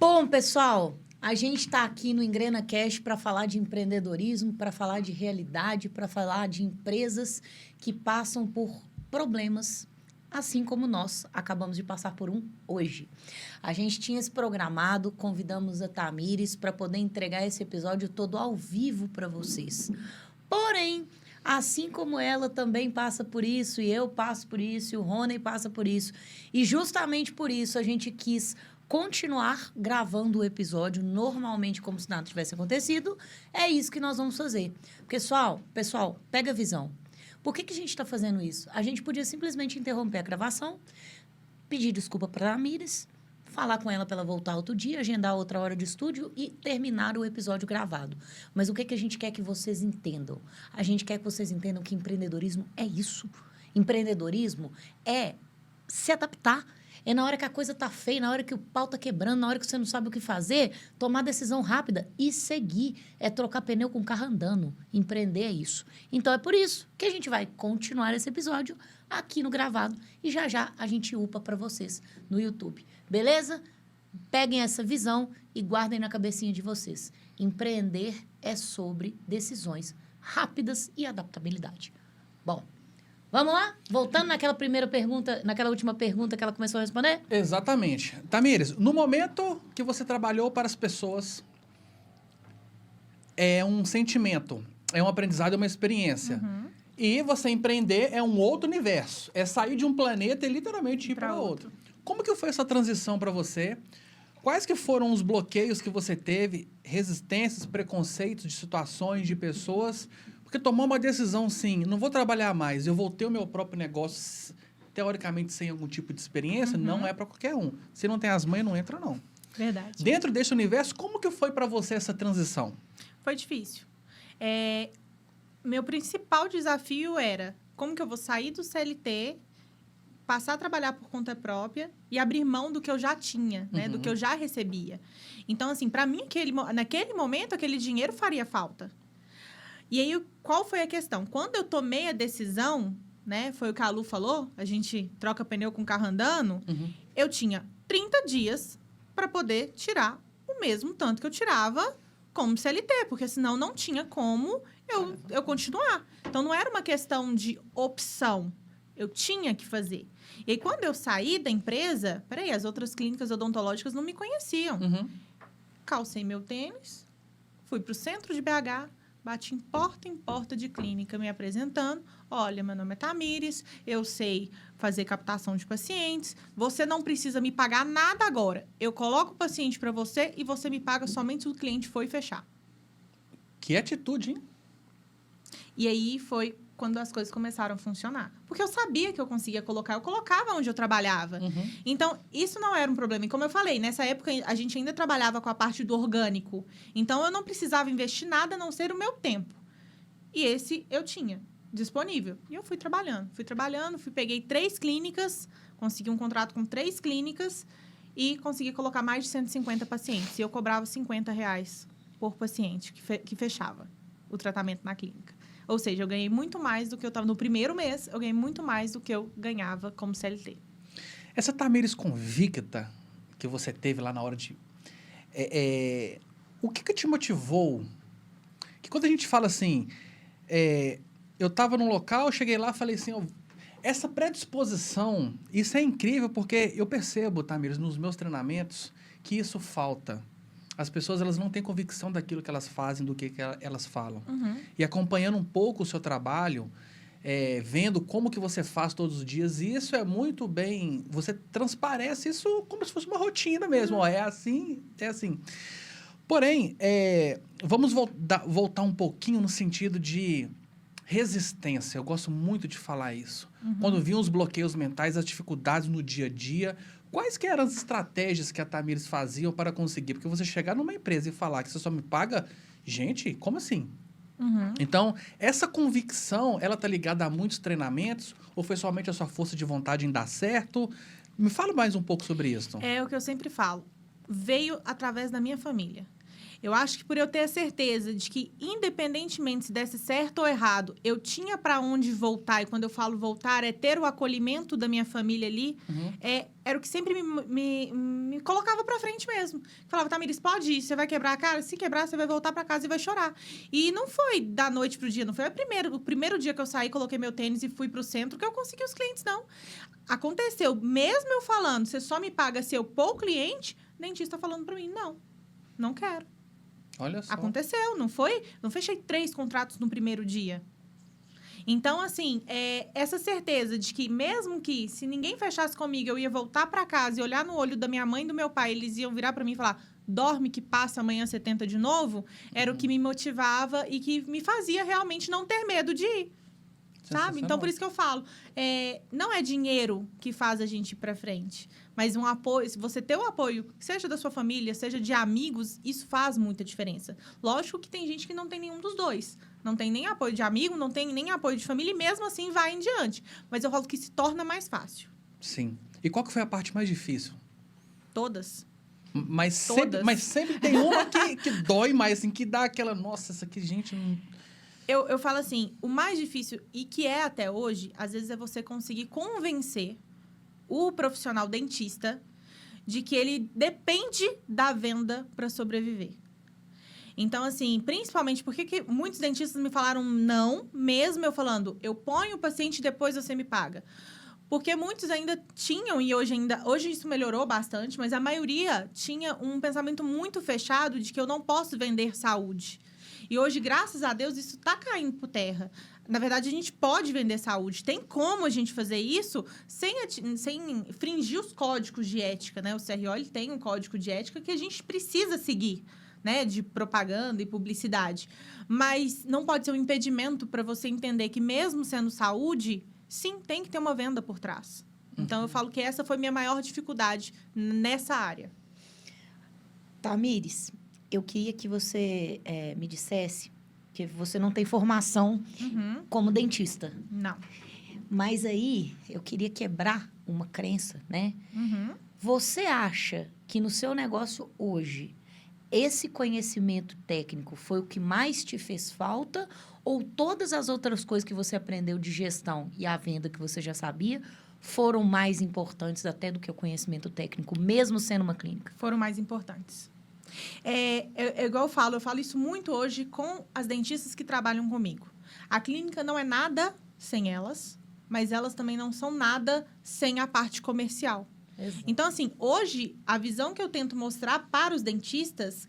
Bom, pessoal, a gente está aqui no Engrena Cash para falar de empreendedorismo, para falar de realidade, para falar de empresas que passam por problemas, assim como nós acabamos de passar por um hoje. A gente tinha esse programado, convidamos a Tamires para poder entregar esse episódio todo ao vivo para vocês. Porém, assim como ela também passa por isso, e eu passo por isso, e o Rony passa por isso, e justamente por isso a gente quis continuar gravando o episódio normalmente como se nada tivesse acontecido. É isso que nós vamos fazer. Pessoal, pega a visão. Por que a gente está fazendo isso? A gente podia simplesmente interromper a gravação, pedir desculpa para a Tamires, falar com ela para ela voltar outro dia, agendar outra hora de estúdio e terminar o episódio gravado. Mas o que a gente quer que vocês entendam? A gente quer que vocês entendam que empreendedorismo é isso. Empreendedorismo é se adaptar. É na hora que a coisa tá feia, na hora que o pau tá quebrando, na hora que você não sabe o que fazer, tomar decisão rápida e seguir. É trocar pneu com carro andando. Empreender é isso. Então, é por isso que a gente vai continuar esse episódio aqui no gravado e já a gente upa para vocês no YouTube. Beleza? Peguem essa visão e guardem na cabecinha de vocês. Empreender é sobre decisões rápidas e adaptabilidade. Bom, vamos lá? Voltando naquela primeira pergunta, naquela última pergunta que ela começou a responder? Exatamente. Tamires, no momento que você trabalhou para as pessoas, é um sentimento, é um aprendizado, é uma experiência. Uhum. E você empreender é um outro universo. É sair de um planeta e literalmente ir para outro. Como que foi essa transição para você? Quais que foram os bloqueios que você teve, resistências, preconceitos de situações, de pessoas? Porque tomar uma decisão, sim, não vou trabalhar mais, eu vou ter o meu próprio negócio, teoricamente sem algum tipo de experiência, não é para qualquer um. Se não tem as mães, não entra, não. Verdade. Dentro desse universo, como que foi para você essa transição? Foi difícil. Meu principal desafio era como que eu vou sair do CLT, passar a trabalhar por conta própria e abrir mão do que eu já tinha, né? Do que eu já recebia. Então, assim, para mim, naquele momento, aquele dinheiro faria falta. E aí, qual foi a questão? Quando eu tomei a decisão, né? Foi o que a Lu falou, a gente troca pneu com o carro andando. Eu tinha 30 dias para poder tirar o mesmo tanto que eu tirava como CLT, porque senão não tinha como eu continuar. Então, não era uma questão de opção. Eu tinha que fazer. E aí, quando eu saí da empresa, as outras clínicas odontológicas não me conheciam. Calcei meu tênis, fui para o centro de BH, bati em porta de clínica me apresentando. Olha, meu nome é Tamires, eu sei fazer captação de pacientes. Você não precisa me pagar nada agora. Eu coloco o paciente para você e você me paga somente se o cliente for e fechar. Que atitude, hein? E aí foi quando as coisas começaram a funcionar. Porque eu sabia que eu conseguia colocar. Eu colocava onde eu trabalhava. Então, isso não era um problema. E como eu falei, nessa época a gente ainda trabalhava com a parte do orgânico. Então, eu não precisava investir nada a não ser o meu tempo. E esse eu tinha disponível. E eu fui trabalhando, peguei 3 clínicas, consegui um contrato com 3 clínicas e consegui colocar mais de 150 pacientes. E eu cobrava R$50 por paciente que fechava o tratamento na clínica. Ou seja, eu ganhei muito mais do que eu estava no primeiro mês, eu ganhei muito mais do que eu ganhava como CLT. Essa Tamires convicta que você teve lá na hora de... o que te motivou? Que quando a gente fala assim, eu estava num local, cheguei lá e falei assim, essa predisposição, isso é incrível porque eu percebo, Tamires, nos meus treinamentos, que isso falta. As pessoas, elas não têm convicção daquilo que elas fazem, do que elas falam. E acompanhando um pouco o seu trabalho, vendo como que você faz todos os dias, isso é muito bem... Você transparece isso como se fosse uma rotina mesmo. É assim, é assim. Porém, vamos voltar um pouquinho no sentido de resistência. Eu gosto muito de falar isso. Quando vinham os bloqueios mentais, as dificuldades no dia a dia... Quais que eram as estratégias que a Tamires faziam para conseguir? Porque você chegar numa empresa e falar que você só me paga... Gente, como assim? Então, essa convicção, ela tá ligada a muitos treinamentos? Ou foi somente a sua força de vontade em dar certo? Me fala mais um pouco sobre isso. É o que eu sempre falo. Veio através da minha família. Eu acho que por eu ter a certeza de que, independentemente se desse certo ou errado, eu tinha para onde voltar. E quando eu falo voltar, é ter o acolhimento da minha família ali. Era o que sempre me colocava para frente mesmo. Falava, Tamires, pode ir, você vai quebrar a cara? Se quebrar, você vai voltar para casa e vai chorar. E não foi da noite pro dia, não foi o primeiro dia que eu saí, coloquei meu tênis e fui pro centro que eu consegui os clientes, não. Aconteceu, mesmo eu falando, você só me paga se eu pôr o cliente, o dentista falando para mim, não quero. Olha só. Aconteceu, não foi? Não fechei 3 contratos no primeiro dia. Então, assim, essa certeza de que mesmo que se ninguém fechasse comigo, eu ia voltar para casa e olhar no olho da minha mãe e do meu pai, eles iam virar para mim e falar, dorme que passa, amanhã você tenta de novo, era o que me motivava e que me fazia realmente não ter medo de ir. Sabe? Então, por isso que eu falo, não é dinheiro que faz a gente ir para frente, mas um apoio, se você ter o apoio, seja da sua família, seja de amigos, isso faz muita diferença. Lógico que tem gente que não tem nenhum dos dois. Não tem nem apoio de amigo, não tem nem apoio de família, e mesmo assim vai em diante. Mas eu falo que se torna mais fácil. Sim. E qual que foi a parte mais difícil? Todas. Mas Todas. sempre tem uma que dói mais, assim, que dá aquela... Nossa, essa aqui, gente... Não... Eu falo assim, o mais difícil, e que é até hoje, às vezes é você conseguir convencer o profissional dentista de que ele depende da venda para sobreviver. Então, assim, principalmente porque que muitos dentistas me falaram não, mesmo eu falando, eu ponho o paciente e depois você me paga. Porque muitos ainda tinham, e hoje isso melhorou bastante, mas a maioria tinha um pensamento muito fechado de que eu não posso vender saúde. E hoje, graças a Deus, isso está caindo por terra. Na verdade, a gente pode vender saúde. Tem como a gente fazer isso sem infringir os códigos de ética, né? O CRO, ele tem um código de ética que a gente precisa seguir, né? De propaganda e publicidade. Mas não pode ser um impedimento para você entender que, mesmo sendo saúde, sim, tem que ter uma venda por trás. Então, eu falo que essa foi minha maior dificuldade nessa área. Tamires, eu queria que você me dissesse que você não tem formação como dentista. Não. Mas aí, eu queria quebrar uma crença, né? Você acha que no seu negócio hoje, esse conhecimento técnico foi o que mais te fez falta? Ou todas as outras coisas que você aprendeu de gestão e a venda que você já sabia foram mais importantes até do que o conhecimento técnico, mesmo sendo uma clínica? Foram mais importantes. Igual eu falo isso muito hoje com as dentistas que trabalham comigo. A clínica não é nada sem elas, mas elas também não são nada sem a parte comercial. Exato. Então, assim, hoje, a visão que eu tento mostrar para os dentistas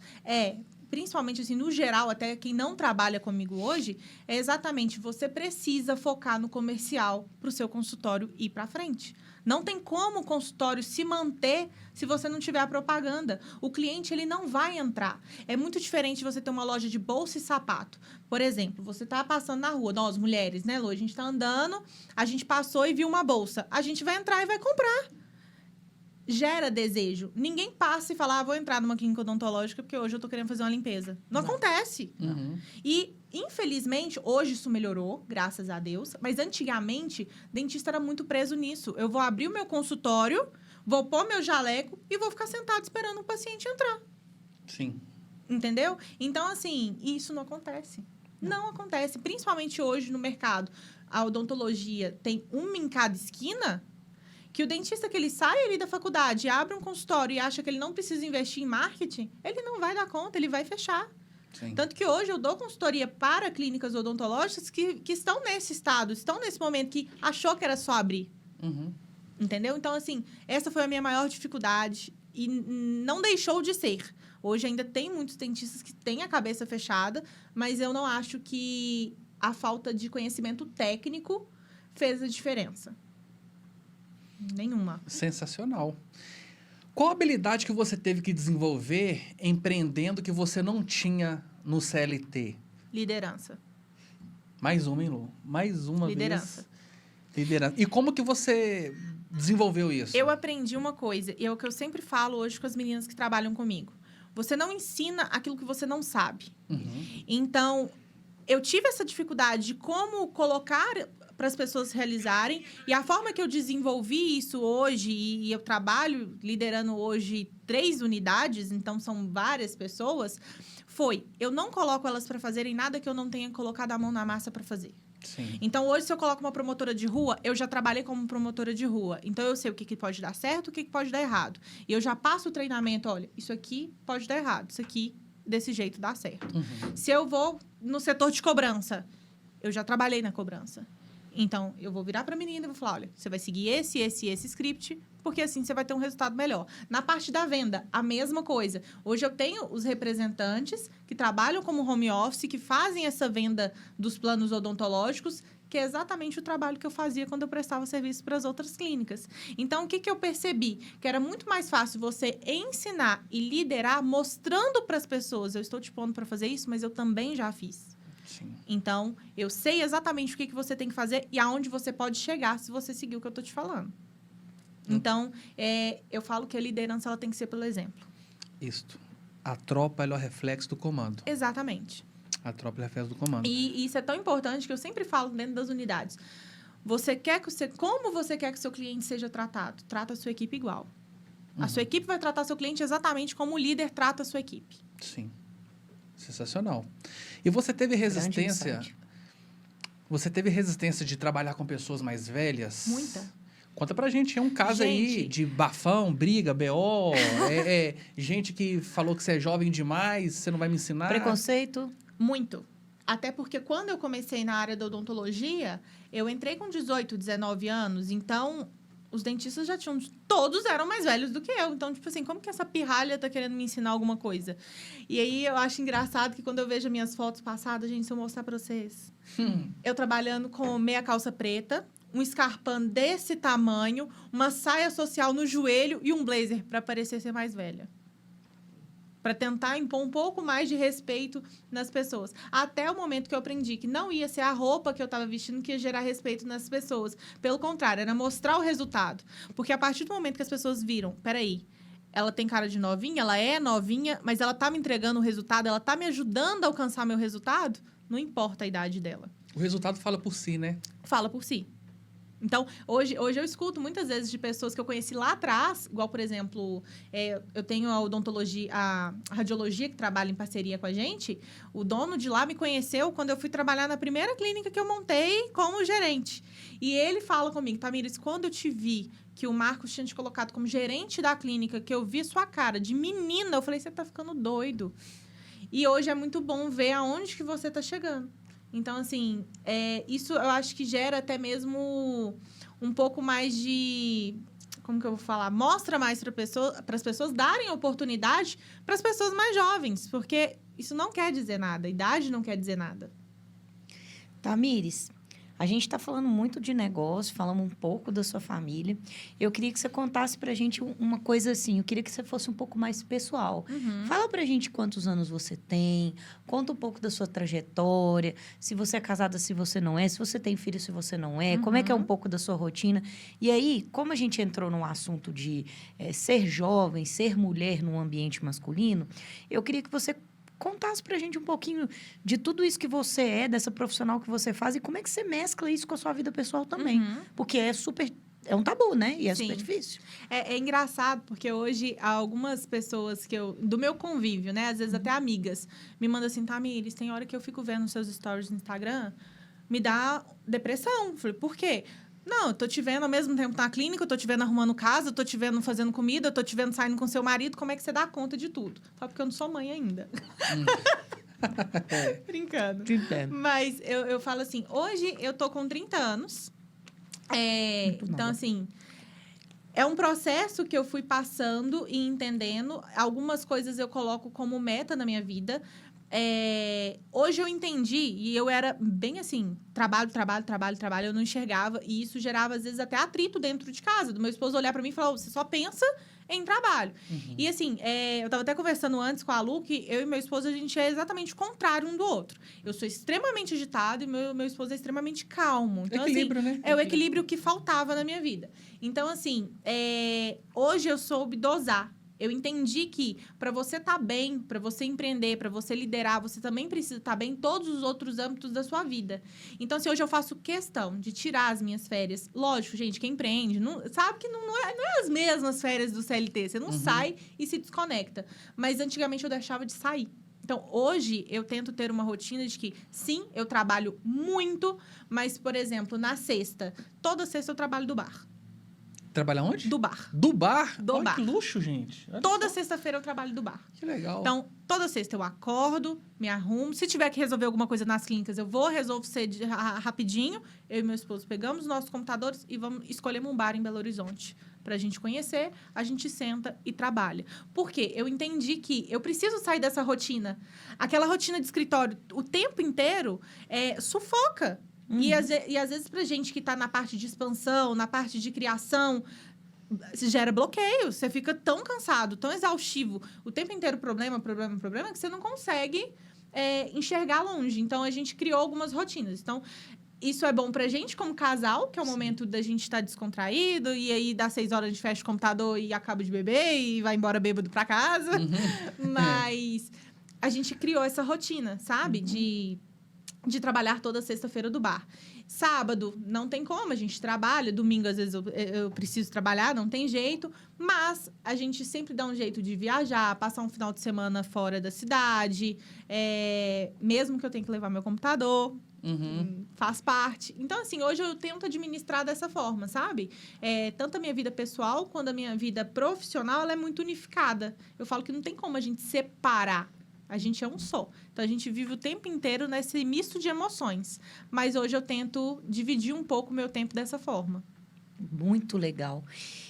principalmente assim, no geral, até quem não trabalha comigo hoje, é exatamente, você precisa focar no comercial para o seu consultório ir para frente. Não tem como o consultório se manter se você não tiver a propaganda. O cliente, ele não vai entrar. É muito diferente você ter uma loja de bolsa e sapato. Por exemplo, você está passando na rua, nós mulheres, né, Lu? A gente está andando, a gente passou e viu uma bolsa. A gente vai entrar e vai comprar. Gera desejo. Ninguém passa e fala, vou entrar numa clínica odontológica porque hoje eu tô querendo fazer uma limpeza. Não acontece. E, infelizmente, hoje isso melhorou, graças a Deus. Mas, antigamente, dentista era muito preso nisso. Eu vou abrir o meu consultório, vou pôr meu jaleco e vou ficar sentado esperando o paciente entrar. Sim. Entendeu? Então, assim, isso não acontece. Não acontece. Principalmente hoje no mercado. A odontologia tem uma em cada esquina... que o dentista que ele sai ali da faculdade, abre um consultório e acha que ele não precisa investir em marketing, ele não vai dar conta, ele vai fechar. Sim. Tanto que hoje eu dou consultoria para clínicas odontológicas que estão nesse estado, estão nesse momento que achou que era só abrir. Entendeu? Então, assim, essa foi a minha maior dificuldade e não deixou de ser. Hoje ainda tem muitos dentistas que têm a cabeça fechada, mas eu não acho que a falta de conhecimento técnico fez a diferença. Nenhuma. Sensacional. Qual habilidade que você teve que desenvolver empreendendo que você não tinha no CLT? Liderança. Mais uma, hein, Lu? Mais uma Liderança. vez. Liderança. E como que você desenvolveu isso? Eu aprendi uma coisa, e é o que eu sempre falo hoje com as meninas que trabalham comigo. Você não ensina aquilo que você não sabe. Então, eu tive essa dificuldade de como colocar para as pessoas realizarem. E a forma que eu desenvolvi isso hoje, e eu trabalho liderando hoje 3 unidades, então são várias pessoas, eu não coloco elas para fazerem nada que eu não tenha colocado a mão na massa para fazer. Sim. Então, hoje, se eu coloco uma promotora de rua, eu já trabalhei como promotora de rua. Então, eu sei o que pode dar certo, o que pode dar errado. E eu já passo o treinamento, olha, isso aqui pode dar errado, isso aqui, desse jeito, dá certo. Se eu vou no setor de cobrança, eu já trabalhei na cobrança. Então, eu vou virar para a menina e vou falar, olha, você vai seguir esse script, porque assim você vai ter um resultado melhor. Na parte da venda, a mesma coisa. Hoje eu tenho os representantes que trabalham como home office, que fazem essa venda dos planos odontológicos, que é exatamente o trabalho que eu fazia quando eu prestava serviço para as outras clínicas. Então, o que eu percebi? Que era muito mais fácil você ensinar e liderar mostrando para as pessoas, eu estou te pondo para fazer isso, mas eu também já fiz. Sim. Então, eu sei exatamente o que você tem que fazer e aonde você pode chegar se você seguir o que eu estou te falando. Então, eu falo que a liderança ela tem que ser pelo exemplo. Isto. A tropa é o reflexo do comando. Exatamente. A tropa é o reflexo do comando. E isso é tão importante que eu sempre falo dentro das unidades. Como você quer que o seu cliente seja tratado? Trata a sua equipe igual. A sua equipe vai tratar seu cliente exatamente como o líder trata a sua equipe. Sim. Sensacional. E você teve resistência? Você teve resistência de trabalhar com pessoas mais velhas? Muita. Conta pra gente, é um caso aí de bafão, briga, BO, gente que falou que você é jovem demais, você não vai me ensinar. Preconceito? Muito. Até porque quando eu comecei na área da odontologia, eu entrei com 18, 19 anos, então os dentistas já tinham... Todos eram mais velhos do que eu. Então, tipo assim, como que essa pirralha tá querendo me ensinar alguma coisa? E aí, eu acho engraçado que quando eu vejo minhas fotos passadas, gente, se eu mostrar pra vocês... Eu trabalhando com meia calça preta, um escarpão desse tamanho, uma saia social no joelho e um blazer para parecer ser mais velha. Para tentar impor um pouco mais de respeito nas pessoas. Até o momento que eu aprendi que não ia ser a roupa que eu estava vestindo que ia gerar respeito nas pessoas. Pelo contrário, era mostrar o resultado. Porque a partir do momento que as pessoas viram, peraí, ela tem cara de novinha, ela é novinha, mas ela tá me entregando o resultado, ela tá me ajudando a alcançar meu resultado, não importa a idade dela. O resultado fala por si, né? Fala por si. Então, hoje eu escuto muitas vezes de pessoas que eu conheci lá atrás, igual, por exemplo, eu tenho a odontologia, a radiologia que trabalha em parceria com a gente. O dono de lá me conheceu quando eu fui trabalhar na primeira clínica que eu montei como gerente. E ele fala comigo, Tamires, quando eu te vi que o Marcos tinha te colocado como gerente da clínica, que eu vi sua cara de menina, eu falei, você tá ficando doido. E hoje é muito bom ver aonde que você tá chegando. Então, assim, isso eu acho que gera até mesmo um pouco mais de... Como que eu vou falar? Mostra mais para as pessoas darem oportunidade para as pessoas mais jovens. Porque isso não quer dizer nada. A idade não quer dizer nada. Tamires, a gente está falando muito de negócio, falamos um pouco da sua família. Eu queria que você contasse para a gente uma coisa assim. Eu queria que você fosse um pouco mais pessoal. Fala para a gente quantos anos você tem, conta um pouco da sua trajetória, se você é casada, se você não é, se você tem filho, se você não é, como é que é um pouco da sua rotina. E aí, como a gente entrou no assunto de ser jovem, ser mulher num ambiente masculino, eu queria que você contasse pra gente um pouquinho de tudo isso que você é, dessa profissional que você faz e como é que você mescla isso com a sua vida pessoal também. Porque é um tabu, né? E é super difícil. É engraçado, porque hoje algumas pessoas do meu convívio, né? Às vezes até amigas, me mandam assim, Tamires, tem hora que eu fico vendo seus stories no Instagram, me dá depressão. Eu falei, por quê? Não, eu tô te vendo ao mesmo tempo na clínica, eu tô te vendo arrumando casa, eu tô te vendo fazendo comida, eu tô te vendo saindo com seu marido, como é que você dá conta de tudo? Só porque eu não sou mãe ainda. Brincando. Mas eu falo assim, hoje eu tô com 30 anos. Então, assim, é um processo que eu fui passando e entendendo. Algumas coisas eu coloco como meta na minha vida. Hoje eu entendi, e eu era bem assim, trabalho, eu não enxergava, e isso gerava, às vezes, até atrito dentro de casa, do meu esposo olhar para mim e falar, você só pensa em trabalho. E assim, eu tava até conversando antes com a Lu, que eu e meu esposo, a gente é exatamente o contrário um do outro. Eu sou extremamente agitado e meu esposo é extremamente calmo. Então, equilíbrio, assim, né? É o equilíbrio que faltava na minha vida. Então, assim, hoje eu soube dosar. Eu entendi que para você estar bem, para você empreender, para você liderar, você também precisa estar bem em todos os outros âmbitos da sua vida. Então, assim, hoje eu faço questão de tirar as minhas férias. Lógico, gente, quem empreende sabe que não é as mesmas férias do CLT. Você não sai e se desconecta. Mas antigamente eu deixava de sair. Então, hoje, eu tento ter uma rotina de que, sim, eu trabalho muito, mas, por exemplo, na sexta, toda sexta eu trabalho do bar. Trabalhar onde? Do bar. Do bar? Do Olha bar. que luxo, gente. Olha Toda só. sexta-feira eu trabalho do bar. Que legal. Então, toda sexta eu acordo, me arrumo. Se tiver que resolver alguma coisa nas clínicas, eu vou, resolvo rapidinho. Eu e meu esposo pegamos os nossos computadores e escolhemos um bar em Belo Horizonte. Pra gente conhecer, a gente senta e trabalha. Por quê? Eu entendi que eu preciso sair dessa rotina. Aquela rotina de escritório o tempo inteiro sufoca. E às vezes, pra gente que tá na parte de expansão, na parte de criação, se gera bloqueio. Você fica tão cansado, tão exaustivo, o tempo inteiro problema, que você não consegue enxergar longe. Então, a gente criou algumas rotinas. Então, isso é bom pra gente como casal, que é o momento da gente estar descontraído, e aí das 6 horas a gente fecha o computador e acaba de beber e vai embora bêbado pra casa. Mas a gente criou essa rotina, sabe? De trabalhar toda sexta-feira do bar. Sábado, não tem como, a gente trabalha. Domingo, às vezes, eu preciso trabalhar, não tem jeito. Mas a gente sempre dá um jeito de viajar, passar um final de semana fora da cidade. Mesmo que eu tenha que levar meu computador, faz parte. Então, assim, hoje eu tento administrar dessa forma, sabe? Tanto a minha vida pessoal quanto a minha vida profissional, ela é muito unificada. Eu falo que não tem como a gente separar. A gente é um só. Então, a gente vive o tempo inteiro nesse misto de emoções. Mas hoje eu tento dividir um pouco o meu tempo dessa forma. Muito legal.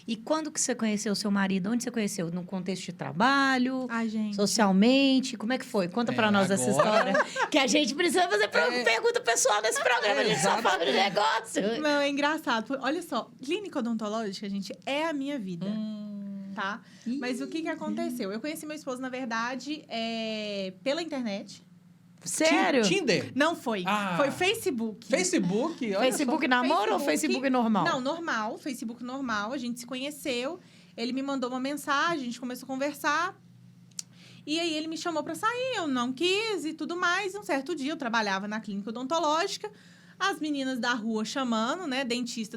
E quando que você conheceu o seu marido? Onde você conheceu? No contexto de trabalho? Ai, gente. Socialmente? Como é que foi? Conta pra nós essa história. Que a gente precisa fazer pergunta pessoal nesse programa. A gente só fala de negócio. Não, é engraçado. Olha só, clínica odontológica, gente, é a minha vida. Tá? Mas o que aconteceu? Eu conheci meu esposo, na verdade, pela internet. Sério? Tinder? Não foi. Foi Facebook. Facebook? Olha Facebook só. namoro ou Facebook normal? Não, normal. Facebook normal. A gente se conheceu. Ele me mandou uma mensagem, a gente começou a conversar. E aí, ele me chamou pra sair. Eu não quis e tudo mais. Um certo dia, eu trabalhava na clínica odontológica. As meninas da rua chamando, né? Dentista.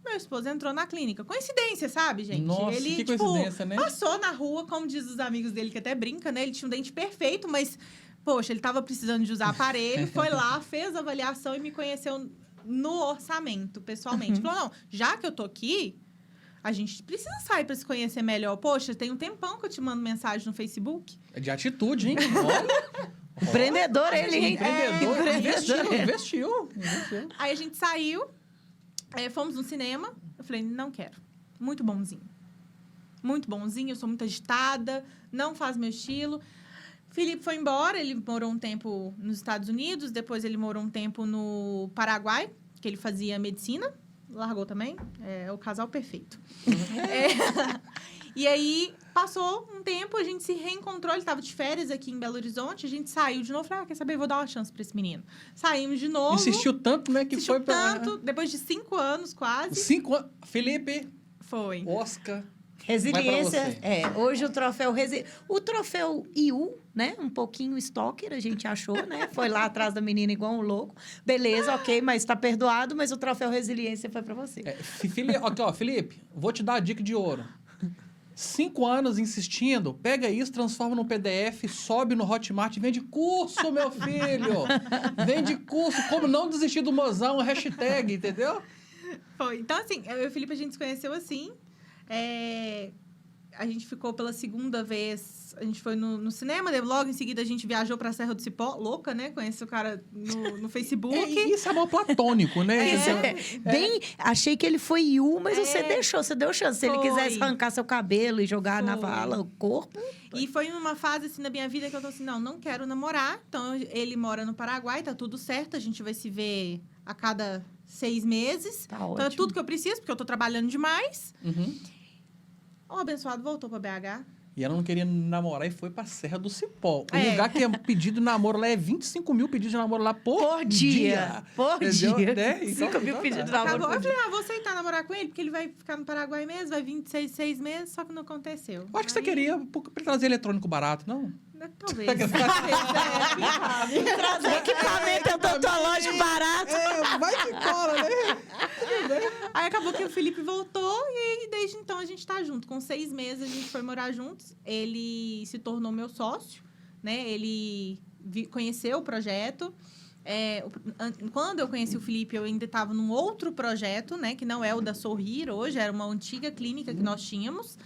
Meu esposo entrou na clínica. Coincidência, sabe, gente? Nossa, ele, que coincidência, né? Passou na rua, como diz os amigos dele, que até brinca, né? Ele tinha um dente perfeito, mas, poxa, ele tava precisando de usar aparelho, foi lá, fez a avaliação e me conheceu no orçamento, pessoalmente. Falou, não, já que eu tô aqui, a gente precisa sair pra se conhecer melhor. Poxa, tem um tempão que eu te mando mensagem no Facebook. É de atitude, hein? Olha. Empreendedor ele, hein? Empreendedor. Investiu. Aí a gente saiu. Fomos no cinema. Eu falei, não quero. Muito bonzinho. Muito bonzinho. Eu sou muito agitada. Não faz meu estilo. Felipe foi embora. Ele morou um tempo nos Estados Unidos. Depois ele morou um tempo no Paraguai, que ele fazia medicina. Largou também. É o casal perfeito. E aí, passou um tempo, a gente se reencontrou. Ele estava de férias aqui em Belo Horizonte. A gente saiu de novo. Falei, quer saber? Vou dar uma chance para esse menino. Saímos de novo. Insistiu tanto, né? Que Insistiu foi pra... tanto. Depois de 5 anos, quase. 5 anos. Felipe. Foi. Oscar. Resiliência. Hoje o troféu... O troféu IU, né? Um pouquinho stalker, a gente achou, né? Foi lá atrás da menina igual um louco. Beleza, ok, mas tá perdoado. Mas o troféu resiliência foi para você. Aqui, ó, Felipe. Vou te dar a dica de ouro. 5 anos insistindo, pega isso, transforma num PDF, sobe no Hotmart, vende curso, meu filho! Vende curso, como não desistir do mozão, hashtag, entendeu? Foi. Então, assim, eu e o Felipe, a gente se conheceu assim. A gente ficou pela segunda vez, a gente foi no cinema, logo em seguida a gente viajou pra Serra do Cipó, louca, né? Conheci o cara no Facebook. Isso é amor platônico, né? Achei que ele foi IU, mas você deu chance. Se ele quisesse arrancar seu cabelo e jogar na vala o corpo... E foi numa fase, assim, da minha vida que eu tô assim, não quero namorar. Então, ele mora no Paraguai, tá tudo certo. A gente vai se ver a cada 6 meses. Tá então, ótimo. é tudo que eu preciso, porque eu tô trabalhando demais. O abençoado voltou pra BH. E ela não queria namorar e foi pra Serra do Cipó. Um É. lugar que é pedido de namoro lá é 25 mil pedidos de namoro lá por dia. Por Entendeu? dia. Né? 5 mil pedidos de namoro Acabou. por Eu dia. falei, vou aceitar namorar com ele, porque ele vai ficar no Paraguai mesmo, vai vir 6 meses, só que não aconteceu. Eu acho que você Aí, queria pra trazer eletrônico barato, não? Talvez. Talvez, Trazer equipamento odontológico barato. Vai que cola, né? Aí acabou que o Felipe voltou e desde então a gente tá junto. Com 6 meses a gente foi morar juntos. Ele se tornou meu sócio, né? Ele conheceu o projeto. Quando eu conheci o Felipe, eu ainda estava num outro projeto, né? Que não é o da Sorrir hoje, era uma antiga clínica que nós tínhamos.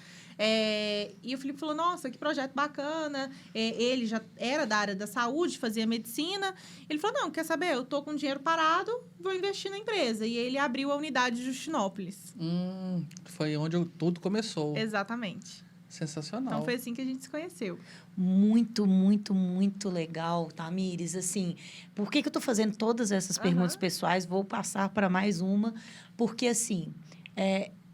E o Felipe falou, nossa, que projeto bacana. Ele já era da área da saúde, fazia medicina. Ele falou, não, quer saber? Eu tô com dinheiro parado, vou investir na empresa. E ele abriu a unidade de Justinópolis. Foi onde tudo começou. Exatamente. Sensacional. Então, foi assim que a gente se conheceu. Muito, muito, muito legal, Tamires. Assim, por que eu estou fazendo todas essas perguntas pessoais? Vou passar para mais uma, porque, assim,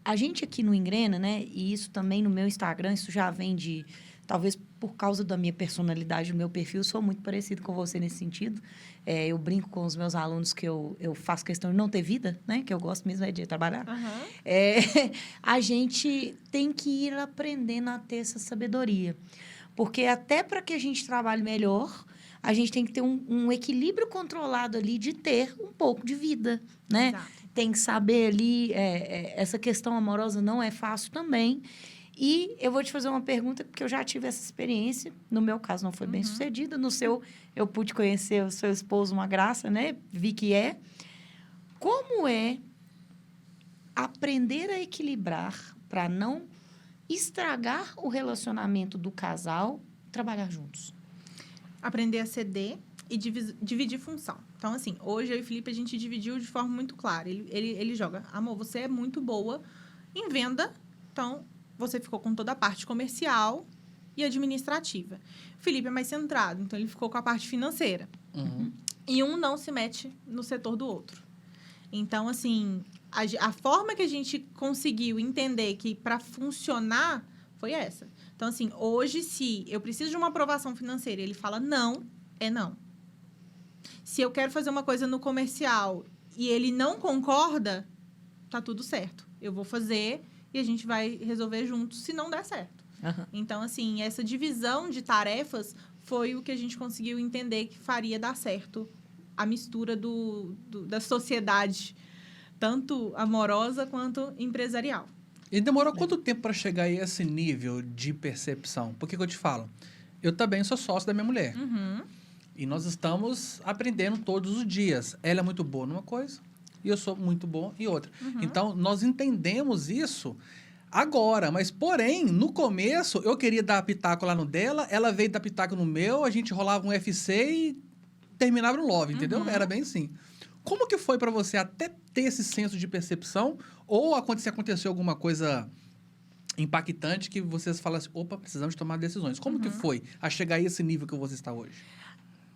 a gente aqui no Engrena, né? E isso também no meu Instagram, isso já vem de... Talvez por causa da minha personalidade, do meu perfil, sou muito parecido com você nesse sentido. Eu brinco com os meus alunos que eu faço questão de não ter vida, né? Que eu gosto mesmo de trabalhar. A gente tem que ir aprendendo a ter essa sabedoria. Porque até para que a gente trabalhe melhor, a gente tem que ter um equilíbrio controlado ali de ter um pouco de vida, né? Exato. Tem que saber ali, essa questão amorosa não é fácil também. E eu vou te fazer uma pergunta, porque eu já tive essa experiência. No meu caso, não foi bem sucedida. No seu, eu pude conhecer o seu esposo, uma graça, né? Vi que é. Como é aprender a equilibrar para não estragar o relacionamento do casal, trabalhar juntos? Aprender a ceder e dividir função. Então, assim, hoje eu e o Felipe, a gente dividiu de forma muito clara. Ele joga, amor, você é muito boa em venda, então você ficou com toda a parte comercial e administrativa. O Felipe é mais centrado, então ele ficou com a parte financeira. E um não se mete no setor do outro. Então, assim, a forma que a gente conseguiu entender que para funcionar foi essa. Então, assim, hoje, se eu preciso de uma aprovação financeira e ele fala não, é não. Se eu quero fazer uma coisa no comercial e ele não concorda, tá tudo certo. Eu vou fazer e a gente vai resolver juntos se não der certo. Então, assim, essa divisão de tarefas foi o que a gente conseguiu entender que faria dar certo a mistura da sociedade, tanto amorosa quanto empresarial. E demorou quanto tempo para chegar a esse nível de percepção? Porque que eu te falo? Eu também sou sócio da minha mulher. E nós estamos aprendendo todos os dias. Ela é muito boa numa coisa e eu sou muito bom em outra. Então, nós entendemos isso agora. Mas, porém, no começo, eu queria dar pitaco lá no dela, ela veio dar pitaco no meu, a gente rolava um UFC e terminava no love, entendeu? Era bem assim. Como que foi para você até ter esse senso de percepção? Ou se aconteceu alguma coisa impactante que vocês falam assim, opa, precisamos tomar decisões. Como que foi a chegar a esse nível que você está hoje?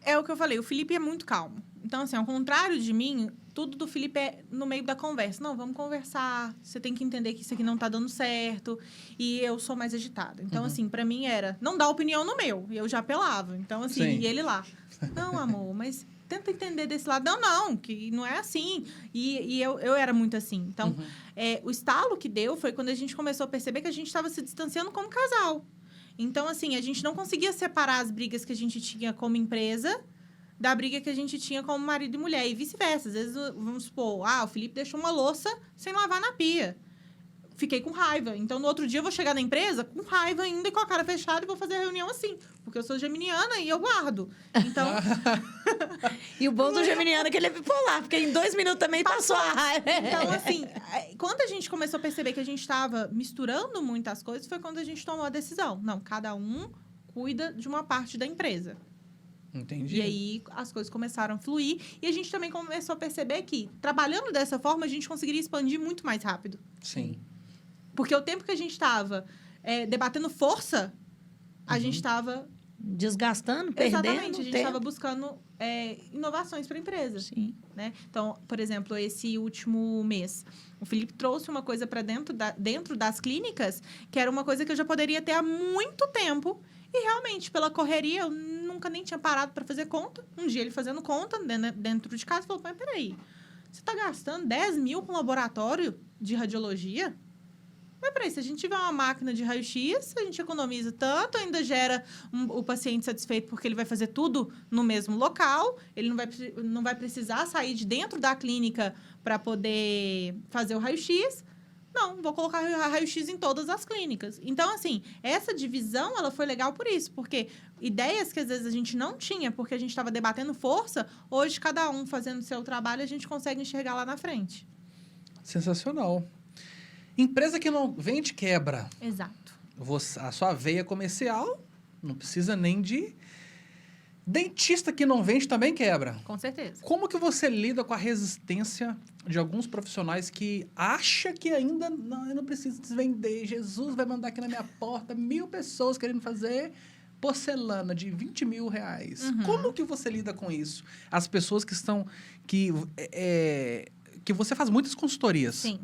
É o que eu falei, o Felipe é muito calmo. Então, assim, ao contrário de mim, tudo do Felipe é no meio da conversa. Não, vamos conversar, você tem que entender que isso aqui não tá dando certo. E eu sou mais agitada. Então, assim, pra mim era, não dá opinião no meu. E eu já apelava. Então, assim, Sim. e ele lá. Não, amor, mas tenta entender desse lado. Não, que não é assim. E eu era muito assim. Então, o estalo que deu foi quando a gente começou a perceber que a gente estava se distanciando como casal. Então, assim, a gente não conseguia separar as brigas que a gente tinha como empresa da briga que a gente tinha como marido e mulher. E vice-versa. Às vezes, vamos supor, o Felipe deixou uma louça sem lavar na pia. Fiquei com raiva. Então, no outro dia, eu vou chegar na empresa com raiva ainda e com a cara fechada e vou fazer a reunião assim. Porque eu sou geminiana e eu guardo. Então... E o bom do geminiano é que ele é bipolar, porque em 2 minutos também passou a raiva. Então, assim, quando a gente começou a perceber que a gente estava misturando muitas coisas, foi quando a gente tomou a decisão. Não, cada um cuida de uma parte da empresa. Entendi. E aí, as coisas começaram a fluir. E a gente também começou a perceber que, trabalhando dessa forma, a gente conseguiria expandir muito mais rápido. Sim. Porque o tempo que a gente estava debatendo força, a gente estava desgastando, perdendo Exatamente, a gente tempo. estava buscando inovações para a empresa. Sim. Né? Então, por exemplo, esse último mês, o Felipe trouxe uma coisa para dentro das clínicas, que era uma coisa que eu já poderia ter há muito tempo. E realmente, pela correria, eu nunca nem tinha parado para fazer conta. Um dia ele fazendo conta dentro de casa, falou, mas peraí, você está gastando 10 mil com laboratório de radiologia? Mas peraí, se a gente tiver uma máquina de raio-x, a gente economiza tanto, ainda gera o paciente satisfeito porque ele vai fazer tudo no mesmo local, ele não vai precisar sair de dentro da clínica para poder fazer o raio-x. Não, vou colocar raio-x em todas as clínicas. Então, assim, essa divisão, ela foi legal por isso, porque ideias que às vezes a gente não tinha, porque a gente estava debatendo força, hoje, cada um fazendo o seu trabalho, a gente consegue enxergar lá na frente. Sensacional. Empresa que não vende, quebra. Exato. A sua veia comercial, não precisa nem de... Dentista que não vende também quebra. Com certeza. Como que você lida com a resistência de alguns profissionais que acham que ainda não, eu não preciso vender, Jesus vai mandar aqui na minha porta 1.000 pessoas querendo fazer porcelana de 20 mil reais. Uhum. Como que você lida com isso? As pessoas que estão... que você faz muitas consultorias. Sim.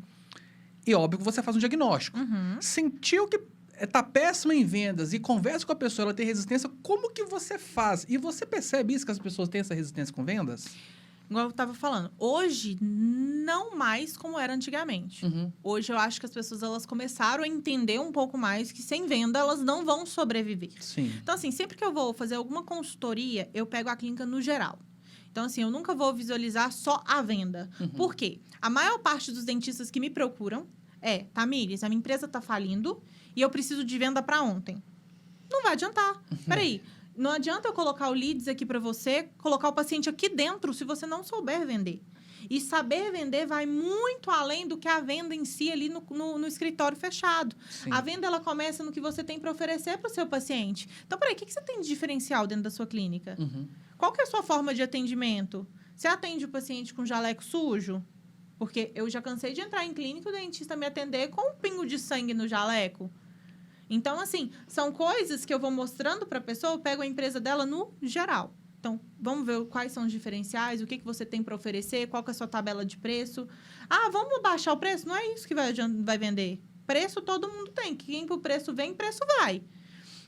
E óbvio que você faz um diagnóstico. Uhum. Sentiu que está péssima em vendas e conversa com a pessoa, ela tem resistência, como que você faz? E você percebe isso, que as pessoas têm essa resistência com vendas? Igual eu estava falando, hoje não mais como era antigamente. Uhum. Hoje eu acho que as pessoas elas começaram a entender um pouco mais que sem venda elas não vão sobreviver. Sim. Então, assim, sempre que eu vou fazer alguma consultoria, eu pego a clínica no geral. Então, assim, eu nunca vou visualizar só a venda. Uhum. Por quê? A maior parte dos dentistas que me procuram Tamires, a minha empresa está falindo e eu preciso de venda para ontem. Não vai adiantar. Peraí, não adianta eu colocar o leads aqui para você, colocar o paciente aqui dentro se você não souber vender. E saber vender vai muito além do que a venda em si ali no escritório fechado. Sim. A venda, ela começa no que você tem para oferecer para o seu paciente. Então, peraí, o que você tem de diferencial dentro da sua clínica? Uhum. Qual que é a sua forma de atendimento? Você atende o paciente com jaleco sujo? Porque eu já cansei de entrar em clínica e o dentista me atender com um pingo de sangue no jaleco. Então, assim, são coisas que eu vou mostrando para a pessoa, eu pego a empresa dela no geral. Então, vamos ver quais são os diferenciais, o que você tem para oferecer, qual que é a sua tabela de preço. Ah, vamos baixar o preço? Não é isso que vai vender. Preço todo mundo tem. Quem pro preço vem, preço vai.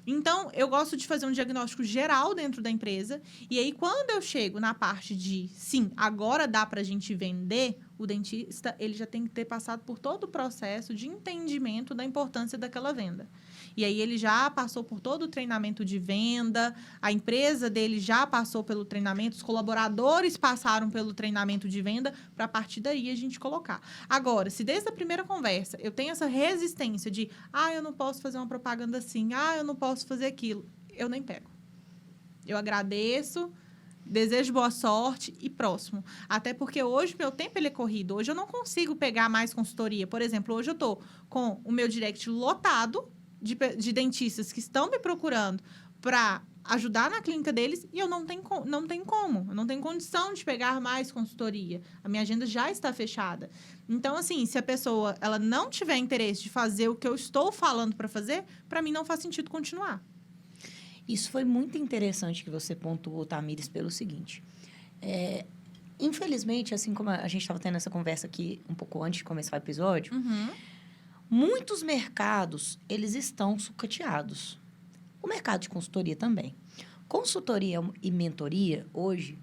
Então, eu gosto de fazer um diagnóstico geral dentro da empresa. E aí, quando eu chego na parte de, sim, agora dá para a gente vender, o dentista ele já tem que ter passado por todo o processo de entendimento da importância daquela venda. E aí, ele já passou por todo o treinamento de venda, a empresa dele já passou pelo treinamento, os colaboradores passaram pelo treinamento de venda, para a partir daí a gente colocar. Agora, se desde a primeira conversa eu tenho essa resistência de, eu não posso fazer uma propaganda assim, eu não posso fazer aquilo, eu nem pego. Eu agradeço, desejo boa sorte e próximo. Até porque hoje meu tempo ele é corrido. Hoje eu não consigo pegar mais consultoria. Por exemplo, hoje eu estou com o meu direct lotado de dentistas que estão me procurando para ajudar na clínica deles e eu não tenho como. Eu não tenho condição de pegar mais consultoria. A minha agenda já está fechada. Então, assim, se a pessoa ela não tiver interesse de fazer o que eu estou falando para fazer, para mim não faz sentido continuar. Isso foi muito interessante que você pontuou, Tamires, pelo seguinte. Infelizmente, assim como a gente estava tendo essa conversa aqui um pouco antes de começar o episódio, muitos mercados, eles estão sucateados. O mercado de consultoria também. Consultoria e mentoria, hoje,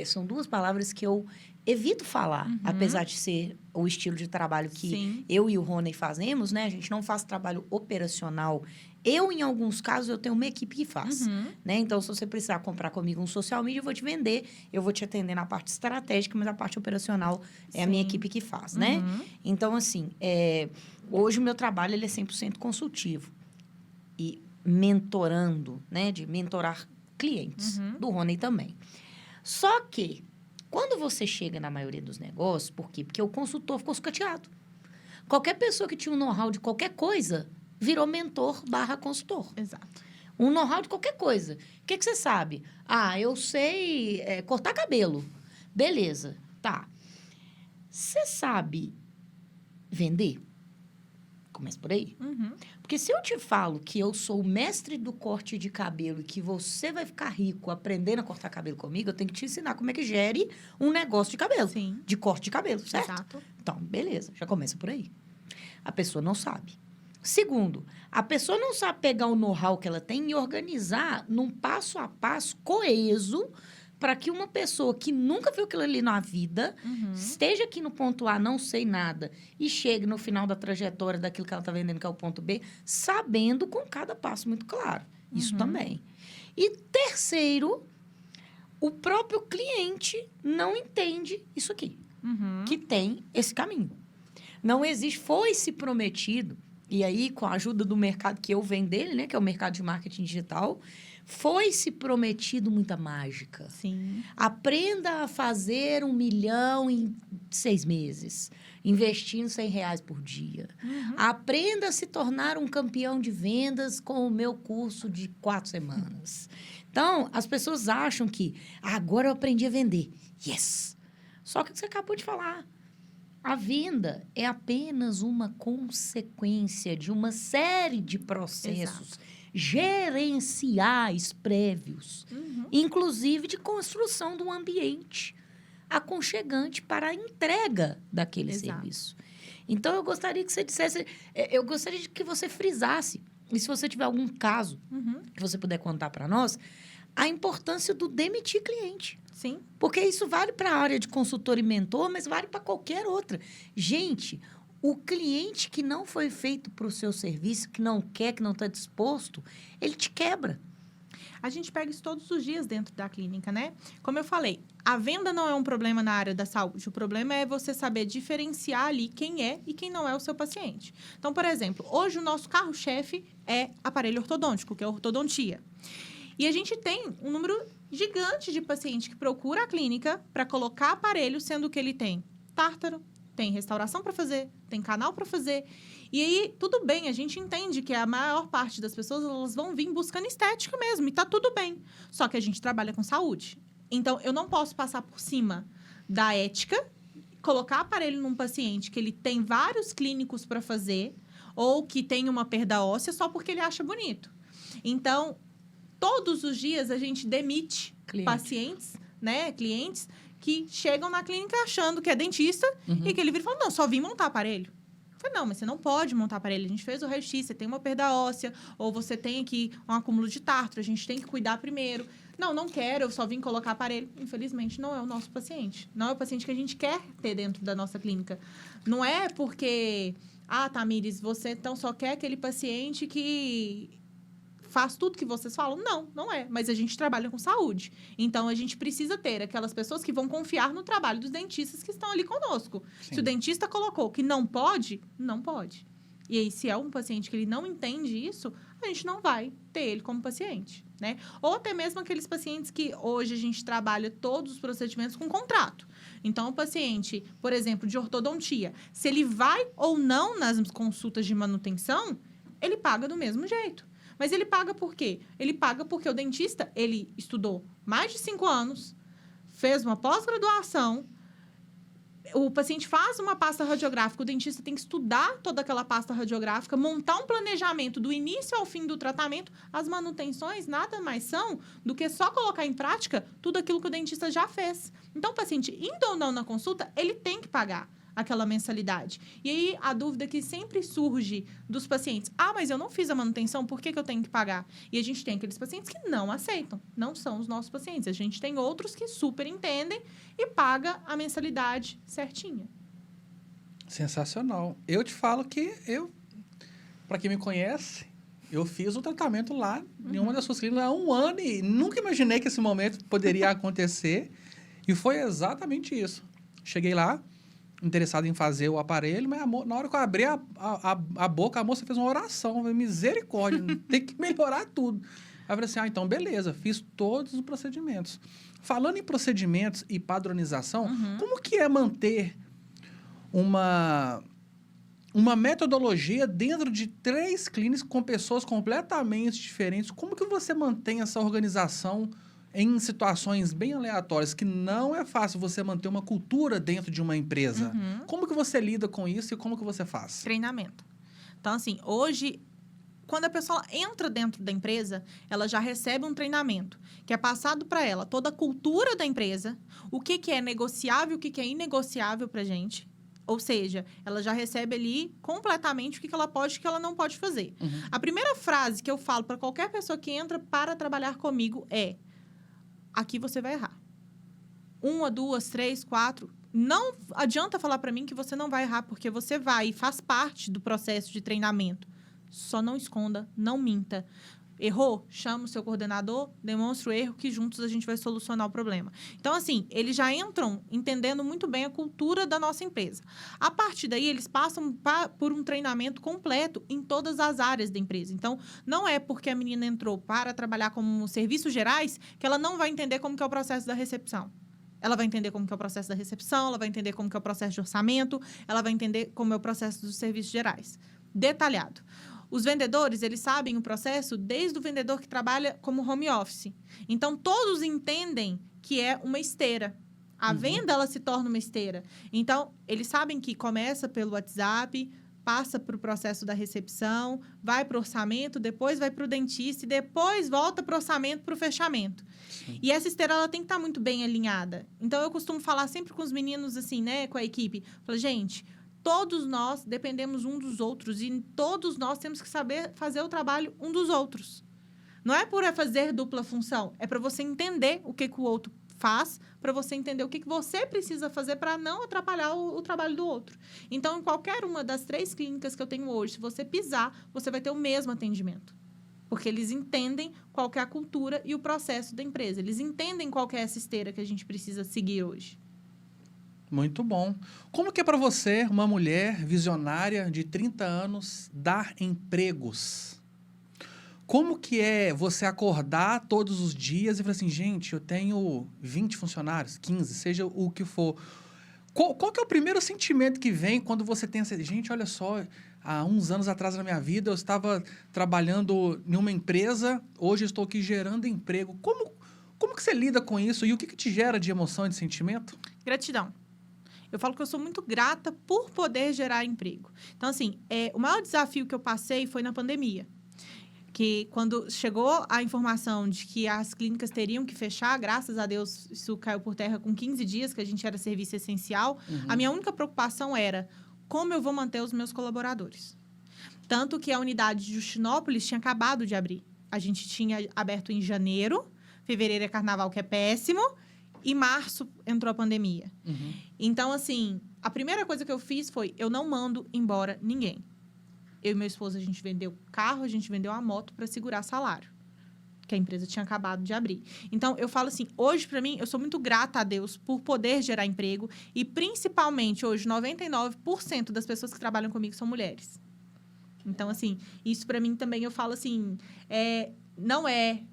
são duas palavras que eu evito falar, apesar de ser o estilo de trabalho que Sim. eu e o Rony fazemos, né? A gente não faz trabalho operacional. Eu, em alguns casos, eu tenho uma equipe que faz, né? Então, se você precisar comprar comigo um social media, eu vou te vender, eu vou te atender na parte estratégica, mas a parte operacional é a minha equipe que faz, né? Então, assim, hoje o meu trabalho ele é 100% consultivo e mentorando, né? De mentorar clientes, do Rony também. Só que, quando você chega na maioria dos negócios, por quê? Porque o consultor ficou sucateado. Qualquer pessoa que tinha um know-how de qualquer coisa virou mentor/consultor. Exato. Um know-how de qualquer coisa. O que você sabe? Eu sei cortar cabelo. Beleza, tá. Você sabe vender? Começa por aí. Uhum. Porque se eu te falo que eu sou o mestre do corte de cabelo e que você vai ficar rico aprendendo a cortar cabelo comigo, eu tenho que te ensinar como é que gere um negócio de cabelo. Sim. De corte de cabelo, certo? Exato. Então, beleza, já começa por aí. A pessoa não sabe. Segundo, a pessoa não sabe pegar o know-how que ela tem e organizar num passo a passo coeso para que uma pessoa que nunca viu aquilo ali na vida esteja aqui no ponto A, não sei nada, e chegue no final da trajetória daquilo que ela está vendendo, que é o ponto B, sabendo com cada passo muito claro. Isso também. E terceiro, o próprio cliente não entende isso aqui, que tem esse caminho. Não existe, foi-se prometido, e aí com a ajuda do mercado que eu venho dele, né, que é o mercado de marketing digital, foi-se prometido muita mágica. Sim. Aprenda a fazer 1 milhão em 6 meses, investindo R$100 por dia. Aprenda a se tornar um campeão de vendas com o meu curso de 4 semanas. Então, as pessoas acham que agora eu aprendi a vender. Yes! Só que o que você acabou de falar. A venda é apenas uma consequência de uma série de processos gerenciais prévios, inclusive de construção de um ambiente aconchegante para a entrega daquele serviço. Então, eu gostaria que você dissesse, eu gostaria que você frisasse, e se você tiver algum caso que você puder contar para nós, a importância do demitir cliente. Sim. Porque isso vale para a área de consultor e mentor, mas vale para qualquer outra. Gente, o cliente que não foi feito para o seu serviço, que não quer, que não está disposto, ele te quebra. A gente pega isso todos os dias dentro da clínica, né? Como eu falei, a venda não é um problema na área da saúde. O problema é você saber diferenciar ali quem é e quem não é o seu paciente. Então, por exemplo, hoje o nosso carro-chefe é aparelho ortodôntico, que é a ortodontia. E a gente tem um número gigante de pacientes que procura a clínica para colocar aparelho, sendo que ele tem tártaro, tem restauração para fazer, tem canal para fazer. E aí, tudo bem, a gente entende que a maior parte das pessoas elas vão vir buscando estética mesmo, e tá tudo bem. Só que a gente trabalha com saúde. Então, eu não posso passar por cima da ética, colocar aparelho num paciente que ele tem vários clínicos para fazer, ou que tem uma perda óssea só porque ele acha bonito. Então, todos os dias a gente demite pacientes, né, clientes, que chegam na clínica achando que é dentista e que ele vira e fala, não, só vim montar aparelho. Eu falei, não, mas você não pode montar aparelho. A gente fez o raio-x, você tem uma perda óssea, ou você tem aqui um acúmulo de tártaro, a gente tem que cuidar primeiro. Não, não quero, eu só vim colocar aparelho. Infelizmente, não é o nosso paciente. Não é o paciente que a gente quer ter dentro da nossa clínica. Não é porque, Tamires, você então só quer aquele paciente que faz tudo que vocês falam? Não, não é. Mas a gente trabalha com saúde. Então, a gente precisa ter aquelas pessoas que vão confiar no trabalho dos dentistas que estão ali conosco. Sim. Se o dentista colocou que não pode, não pode. E aí, se é um paciente que ele não entende isso, a gente não vai ter ele como paciente, né? Ou até mesmo aqueles pacientes que hoje a gente trabalha todos os procedimentos com contrato. Então, o paciente, por exemplo, de ortodontia, se ele vai ou não nas consultas de manutenção, ele paga do mesmo jeito. Mas ele paga por quê? Ele paga porque o dentista, ele estudou mais de 5 anos, fez uma pós-graduação, o paciente faz uma pasta radiográfica, o dentista tem que estudar toda aquela pasta radiográfica, montar um planejamento do início ao fim do tratamento. As manutenções nada mais são do que só colocar em prática tudo aquilo que o dentista já fez. Então, o paciente, indo ou não na consulta, ele tem que pagar aquela mensalidade. E aí, a dúvida que sempre surge dos pacientes, mas eu não fiz a manutenção, por que eu tenho que pagar? E a gente tem aqueles pacientes que não aceitam, não são os nossos pacientes. A gente tem outros que super entendem e paga a mensalidade certinha. Sensacional. Eu te falo que para quem me conhece, eu fiz o tratamento lá em uma das suas clínicas há 1 ano e nunca imaginei que esse momento poderia acontecer. E foi exatamente isso. Cheguei lá, interessado em fazer o aparelho, mas na hora que eu abri a boca, a moça fez uma oração, misericórdia, tem que melhorar tudo. Aí eu falei assim, então beleza, fiz todos os procedimentos. Falando em procedimentos e padronização, como que é manter uma metodologia dentro de 3 clínicas com pessoas completamente diferentes? Como que você mantém essa organização em situações bem aleatórias, que não é fácil você manter uma cultura dentro de uma empresa? Como que você lida com isso e como que você faz? Treinamento. Então, assim, hoje, quando a pessoa entra dentro da empresa, ela já recebe um treinamento, que é passado para ela toda a cultura da empresa, o que é negociável, o que é inegociável para a gente. Ou seja, ela já recebe ali completamente o que ela pode e o que ela não pode fazer. Uhum. A primeira frase que eu falo para qualquer pessoa que entra para trabalhar comigo é: aqui você vai errar. 1, 2, 3, 4. Não adianta falar para mim que você não vai errar, porque você vai e faz parte do processo de treinamento. Só não esconda, não minta. Errou? Chama o seu coordenador, demonstra o erro, que juntos a gente vai solucionar o problema. Então, assim, eles já entram entendendo muito bem a cultura da nossa empresa. A partir daí, eles passam por um treinamento completo em todas as áreas da empresa. Então, não é porque a menina entrou para trabalhar como serviços gerais que ela não vai entender como que é o processo da recepção. Ela vai entender como que é o processo da recepção, ela vai entender como que é o processo de orçamento, ela vai entender como é o processo dos serviços gerais. Detalhado. Os vendedores, eles sabem o processo desde o vendedor que trabalha como home office. Então, todos entendem que é uma esteira. A venda, ela se torna uma esteira. Então, eles sabem que começa pelo WhatsApp, passa para o processo da recepção, vai para o orçamento, depois vai para o dentista e depois volta para o orçamento, para o fechamento. Sim. E essa esteira, ela tem que estar muito bem alinhada. Então, eu costumo falar sempre com os meninos, assim, né, com a equipe. Falo, gente, todos nós dependemos um dos outros e todos nós temos que saber fazer o trabalho um dos outros. Não é por fazer dupla função, é para você entender o que o outro faz, para você entender o que você precisa fazer para não atrapalhar o trabalho do outro. Então, em qualquer uma das 3 clínicas que eu tenho hoje, se você pisar, você vai ter o mesmo atendimento. Porque eles entendem qual que é a cultura e o processo da empresa. Eles entendem qual que é essa esteira que a gente precisa seguir hoje. Muito bom. Como que é para você, uma mulher visionária de 30 anos, dar empregos? Como que é você acordar todos os dias e falar assim, gente, eu tenho 20 funcionários, 15, seja o que for. Qual que é o primeiro sentimento que vem quando você tem essa... Gente, olha só, há uns anos atrás na minha vida, eu estava trabalhando em uma empresa, hoje eu estou aqui gerando emprego. Como que você lida com isso e o que te gera de emoção e de sentimento? Gratidão. Eu falo que eu sou muito grata por poder gerar emprego. Então, assim, o maior desafio que eu passei foi na pandemia. Que quando chegou a informação de que as clínicas teriam que fechar, graças a Deus, isso caiu por terra com 15 dias, que a gente era serviço essencial. A minha única preocupação era como eu vou manter os meus colaboradores. Tanto que a unidade de Justinópolis tinha acabado de abrir. A gente tinha aberto em janeiro, fevereiro é carnaval, que é péssimo, e março entrou a pandemia. Então, assim, a primeira coisa que eu fiz foi, eu não mando embora ninguém. Eu e meu esposo, a gente vendeu carro, a gente vendeu a moto para segurar salário. Que a empresa tinha acabado de abrir. Então, eu falo assim, hoje, para mim, eu sou muito grata a Deus por poder gerar emprego. E, principalmente, hoje, 99% das pessoas que trabalham comigo são mulheres. Então, assim, isso para mim também, eu falo assim, não é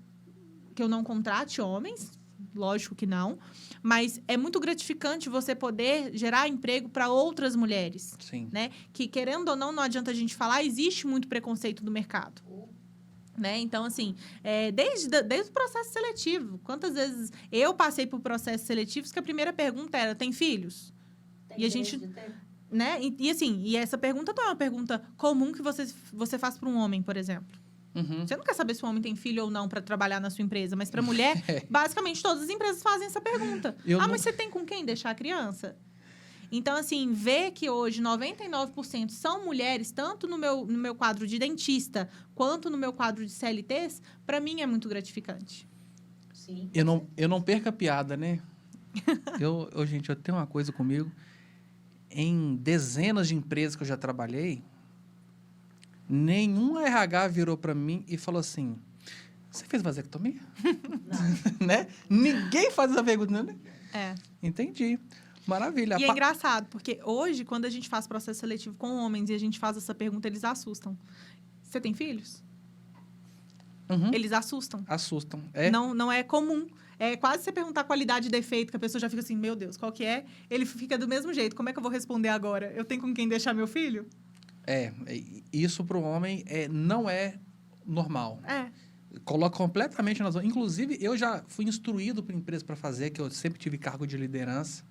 que eu não contrate homens, lógico que não, mas é muito gratificante você poder gerar emprego para outras mulheres. Sim. Né? Que, querendo ou não adianta a gente falar, existe muito preconceito do mercado. Né? Então, assim, desde o processo seletivo. Quantas vezes eu passei por processos seletivos que a primeira pergunta era, tem filhos? E a gente... Né? E assim, e essa pergunta não é uma pergunta comum que você faz para um homem, por exemplo. Você não quer saber se o homem tem filho ou não para trabalhar na sua empresa, mas para mulher, basicamente, todas as empresas fazem essa pergunta. Mas você tem com quem deixar a criança? Então, assim, ver que hoje 99% são mulheres, tanto no meu quadro de dentista, quanto no meu quadro de CLTs, para mim é muito gratificante. Sim. Eu não perco a piada, né? Gente, eu tenho uma coisa comigo. Em dezenas de empresas que eu já trabalhei, nenhum RH virou para mim e falou assim, você fez vasectomia? Não. Né? Ninguém faz essa pergunta, né? Entendi. Maravilha. E é engraçado, porque hoje, quando a gente faz processo seletivo com homens e a gente faz essa pergunta, eles assustam. Você tem filhos? Eles assustam. Assustam. Não é comum. É quase você perguntar a qualidade e defeito, que a pessoa já fica assim, meu Deus, qual que é? Ele fica do mesmo jeito. Como é que eu vou responder agora? Eu tenho com quem deixar meu filho? Isso para o homem não é normal. Coloca completamente na zona. Inclusive, eu já fui instruído por empresa para fazer, que eu sempre tive cargo de liderança.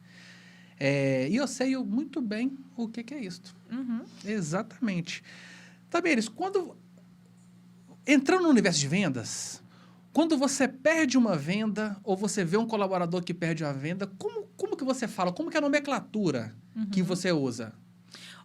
E eu sei muito bem o que é isso. Exatamente. Tamires, entrando no universo de vendas, quando você perde uma venda ou você vê um colaborador que perde uma venda, como que você fala? Como que é a nomenclatura que você usa?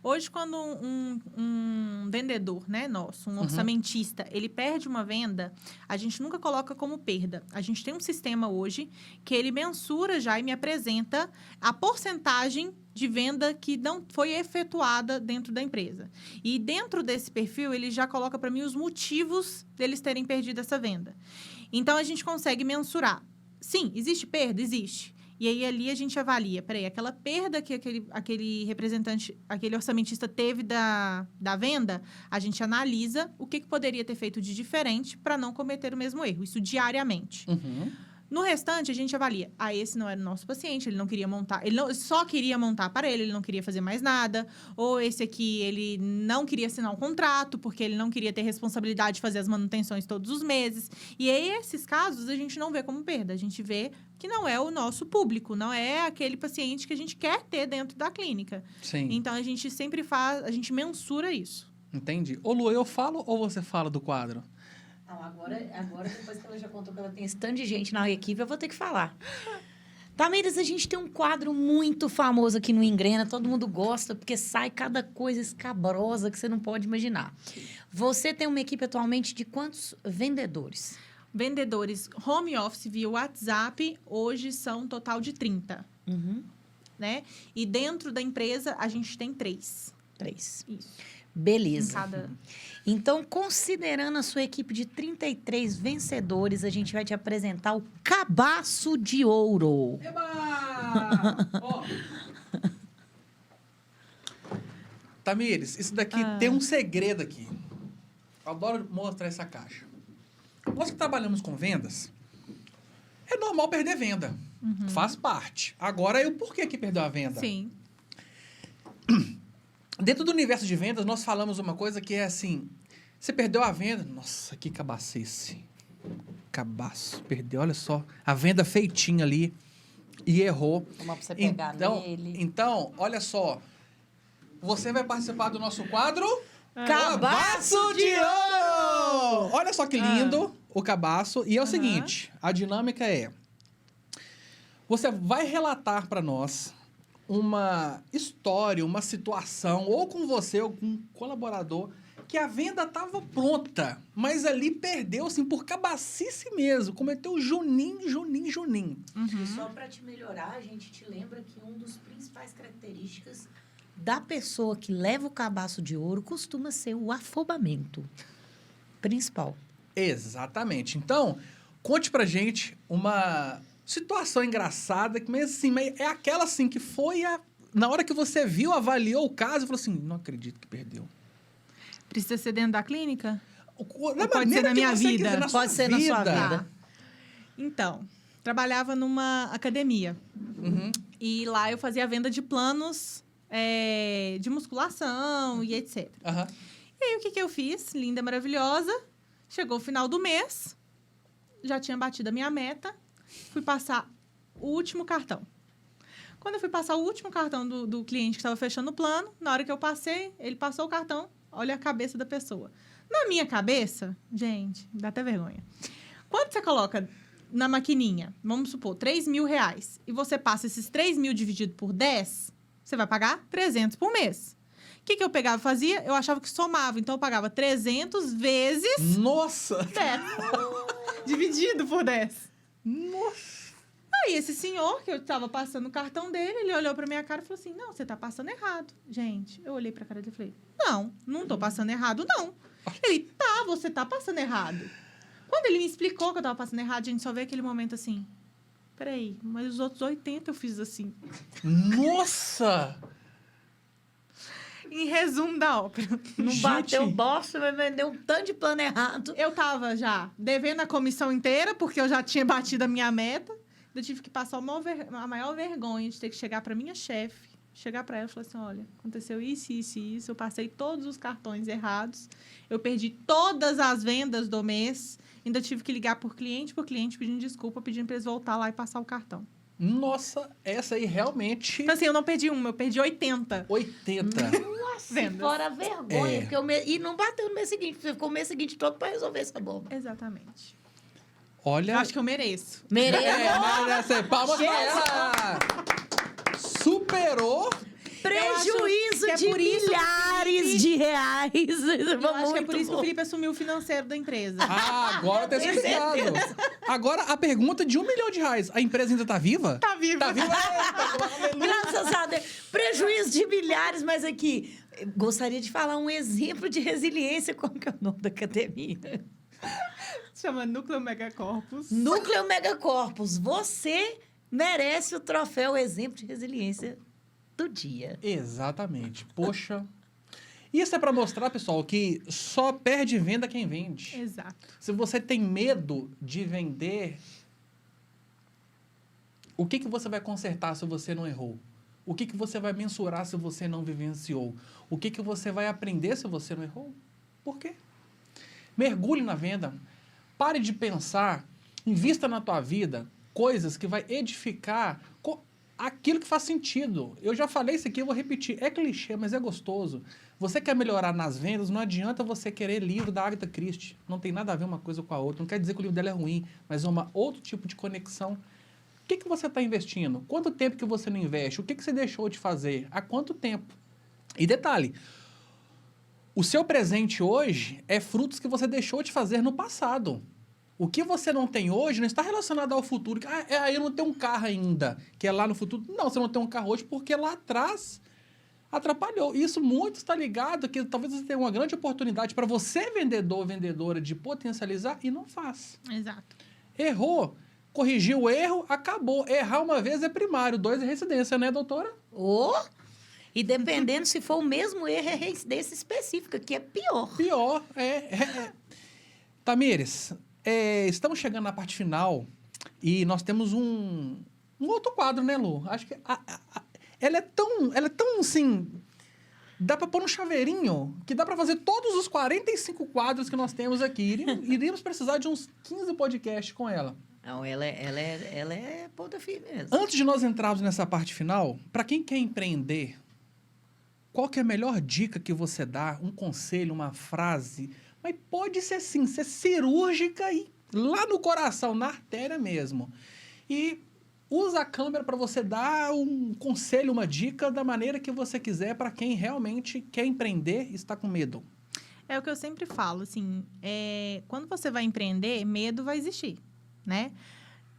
Hoje, quando um vendedor, né, nosso, um orçamentista, ele perde uma venda, a gente nunca coloca como perda. A gente tem um sistema hoje que ele mensura já e me apresenta a porcentagem de venda que não foi efetuada dentro da empresa. E dentro desse perfil, ele já coloca para mim os motivos deles terem perdido essa venda. Então, a gente consegue mensurar. Sim, existe perda? Existe. E aí, ali, a gente avalia. Peraí, aquela perda que aquele representante, aquele orçamentista teve da venda, a gente analisa o que poderia ter feito de diferente para não cometer o mesmo erro. Isso diariamente. No restante, a gente avalia. Esse não era o nosso paciente, ele não queria montar... só queria montar aparelho, ele não queria fazer mais nada. Ou esse aqui, ele não queria assinar um contrato, porque ele não queria ter responsabilidade de fazer as manutenções todos os meses. E aí, esses casos, a gente não vê como perda. A gente vê que não é o nosso público, não é aquele paciente que a gente quer ter dentro da clínica. Sim. Então, a gente sempre a gente mensura isso. Entendi. Ô, Lu, eu falo ou você fala do quadro? Não, agora, depois que ela já contou que ela tem esse tanto de gente na equipe, eu vou ter que falar. Tamires, a gente tem um quadro muito famoso aqui no Engrena, todo mundo gosta, porque sai cada coisa escabrosa que você não pode imaginar. Você tem uma equipe atualmente de quantos vendedores? Vendedores home office via WhatsApp, hoje são um total de 30. Né? E dentro da empresa, a gente tem 3. 3. Isso. Beleza. Em cada... Então, considerando a sua equipe de 33 vencedores, a gente vai te apresentar o Cabaço de Ouro. Eba! Ó. Tamires, isso daqui tem um segredo aqui. Eu adoro mostrar essa caixa. Nós que trabalhamos com vendas, é normal perder venda. Faz parte. Agora, o porquê que perdeu a venda? Sim. Dentro do universo de vendas, nós falamos uma coisa que é assim... Você perdeu a venda... Nossa, que cabacice. Cabaço. Perdeu, olha só. A venda feitinha ali. E errou. Uma pra você pegar nele. Então, olha só. Você vai participar do nosso quadro... Cabaço de Ouro! Olha só que lindo o cabaço. E é o seguinte, a dinâmica é... Você vai relatar para nós uma história, uma situação, ou com você, ou com um colaborador, que a venda estava pronta, mas ali perdeu, assim, por cabacice mesmo. Cometeu Juninho. E só para te melhorar, a gente te lembra que uma das principais características da pessoa que leva o cabaço de ouro costuma ser o afobamento principal. Exatamente. Então, conte pra gente uma situação engraçada, mas assim, é aquela assim que foi na hora que você viu, avaliou o caso e falou assim, não acredito que perdeu. Precisa ser dentro da clínica? Pode ser na minha vida? Pode ser na sua vida. Tá. Então, trabalhava numa academia. E lá eu fazia a venda de planos de musculação e etc. E aí, o que eu fiz? Linda, maravilhosa. Chegou o final do mês. Já tinha batido a minha meta. Fui passar o último cartão. Quando eu fui passar o último cartão do cliente que estava fechando o plano, na hora que eu passei, ele passou o cartão, olha a cabeça da pessoa. Na minha cabeça, gente, dá até vergonha. Quando você coloca na maquininha, vamos supor, R$3.000, e você passa esses 3.000 dividido por 10, você vai pagar 300 por mês. O que eu pegava e fazia? Eu achava que somava, então eu pagava 300 vezes... Nossa! 10. Dividido por 10. Nossa! Aí, esse senhor, que eu tava passando o cartão dele, ele olhou pra minha cara e falou assim, não, você tá passando errado. Gente, eu olhei pra cara dele e falei, não tô passando errado, não. Ele, você tá passando errado. Quando ele me explicou que eu tava passando errado, a gente só vê aquele momento assim, peraí, mas os outros 80 eu fiz assim. Nossa! Em resumo da ópera. Não bateu o bosta, mas vendeu um tanto de plano errado. Eu tava já devendo a comissão inteira, porque eu já tinha batido a minha meta. Eu tive que passar a maior vergonha de ter que chegar para minha chefe, chegar para ela e falar assim, olha, aconteceu isso, isso e isso, eu passei todos os cartões errados, eu perdi todas as vendas do mês, ainda tive que ligar por cliente pedindo desculpa, pedindo para eles voltar lá e passar o cartão. Nossa, essa aí realmente... Então, assim, eu não perdi uma, eu perdi 80. 80. Nossa, Vendas. fora a vergonha. Porque e não bateu no mês seguinte. Você ficou o mês seguinte todo para resolver essa bomba. Exatamente. Olha... Eu acho que eu mereço. Mereço. Merece. Palmas pra ela! Superou... Prejuízo que é de por isso que milhares de reais. Eu acho que é por isso que o Felipe assumiu o financeiro da empresa. Ah, agora tá Tenho explicado. Agora, a pergunta de R$1 milhão. A empresa ainda tá viva? Tá vivo. Tá viva? Eita, Graças a Deus. Prejuízo de milhares, mas aqui... eu gostaria de falar um exemplo de resiliência. Como que é o nome da academia? Chama Núcleo Megacorpus. Núcleo Megacorpus. Você merece o troféu Exemplo de Resiliência do dia. Exatamente. Poxa. Isso é para mostrar, pessoal, que só perde venda quem vende. Exato. Se você tem medo de vender, o que você vai consertar se você não errou? O que você vai mensurar se você não vivenciou? O que você vai aprender se você não errou? Por quê? Mergulhe na venda. Pare de pensar, invista na tua vida coisas que vai edificar aquilo que faz sentido. Eu já falei isso aqui, eu vou repetir. É clichê, mas é gostoso. Você quer melhorar nas vendas, não adianta você querer livro da Agatha Christie. Não tem nada a ver uma coisa com a outra. Não quer dizer que o livro dela é ruim, mas é outro tipo de conexão. O que você está investindo? Quanto tempo que você não investe? O que você deixou de fazer? Há quanto tempo? E detalhe, o seu presente hoje é frutos que você deixou de fazer no passado. O que você não tem hoje não está relacionado ao futuro. Eu não tenho um carro ainda, que é lá no futuro. Não, você não tem um carro hoje porque lá atrás atrapalhou. Isso muito está ligado que talvez você tenha uma grande oportunidade para você, vendedor ou vendedora, de potencializar e não faz. Exato. Errou. Corrigiu o erro, acabou. Errar uma vez é primário, 2 é residência, né, doutora? E dependendo se for o mesmo erro, é residência específica, que é pior. Pior, Tamires, estamos chegando na parte final e nós temos um outro quadro, né, Lu? Acho que ela é tão assim... Dá para pôr um chaveirinho que dá para fazer todos os 45 quadros que nós temos aqui. Iríamos precisar de uns 15 podcasts com ela. Não, ela é ponta firme mesmo. Antes de nós entrarmos nessa parte final, para quem quer empreender, qual que é a melhor dica que você dá? Um conselho, uma frase? Mas pode ser sim, ser cirúrgica e lá no coração, na artéria mesmo. E usa a câmera para você dar um conselho, uma dica da maneira que você quiser para quem realmente quer empreender e está com medo. É o que eu sempre falo, assim, quando você vai empreender, medo vai existir, né?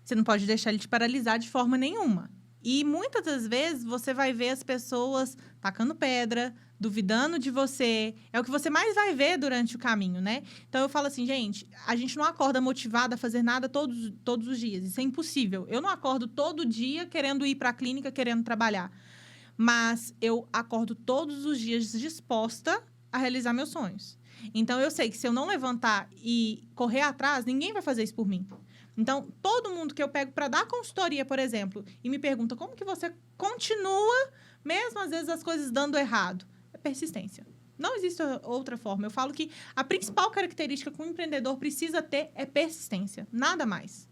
Você não pode deixar ele te paralisar de forma nenhuma. E muitas das vezes você vai ver as pessoas tacando pedra, duvidando de você. É o que você mais vai ver durante o caminho, né? Então, eu falo assim, gente, a gente não acorda motivada a fazer nada todos os dias. Isso é impossível. Eu não acordo todo dia querendo ir para a clínica, querendo trabalhar. Mas eu acordo todos os dias disposta a realizar meus sonhos. Então, eu sei que se eu não levantar e correr atrás, ninguém vai fazer isso por mim. Então, todo mundo que eu pego para dar consultoria, por exemplo, e me pergunta como que você continua, mesmo às vezes as coisas dando errado, é persistência. Não existe outra forma. Eu falo que a principal característica que um empreendedor precisa ter é persistência. Nada mais.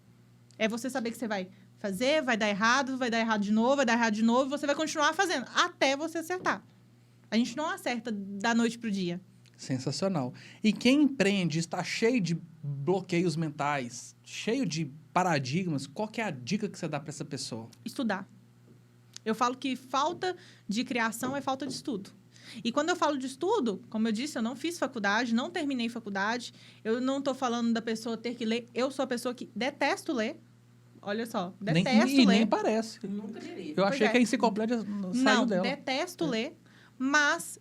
É você saber que você vai fazer, vai dar errado de novo, vai dar errado de novo, e você vai continuar fazendo até você acertar. A gente não acerta da noite pro dia. Sensacional. E quem empreende está cheio de bloqueios mentais, cheio de paradigmas, qual que é a dica que você dá para essa pessoa? Estudar. Eu falo que falta de criação é falta de estudo. E quando eu falo de estudo, como eu disse, eu não fiz faculdade, não terminei faculdade. Eu não estou falando da pessoa ter que ler. Eu sou a pessoa que detesto ler. Olha só, detesto ler. Nem parece. Nunca diria. Eu achei que a enciclopédia saiu dela. Não, detesto ler, mas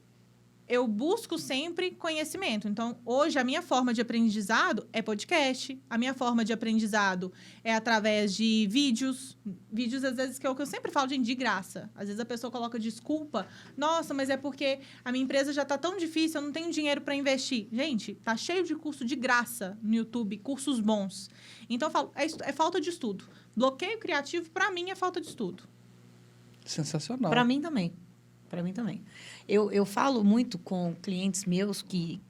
eu busco sempre conhecimento. Então, hoje, a minha forma de aprendizado é podcast. A minha forma de aprendizado é através de vídeos. Vídeos, às vezes, que é o que eu sempre falo, gente, de graça. Às vezes, a pessoa coloca desculpa. Nossa, mas é porque a minha empresa já está tão difícil, eu não tenho dinheiro para investir. Gente, tá cheio de curso de graça no YouTube, cursos bons. Então, eu falo, é falta de estudo. Bloqueio criativo, para mim, é falta de estudo. Sensacional. Para mim também. Para mim também. Eu falo muito com clientes meus que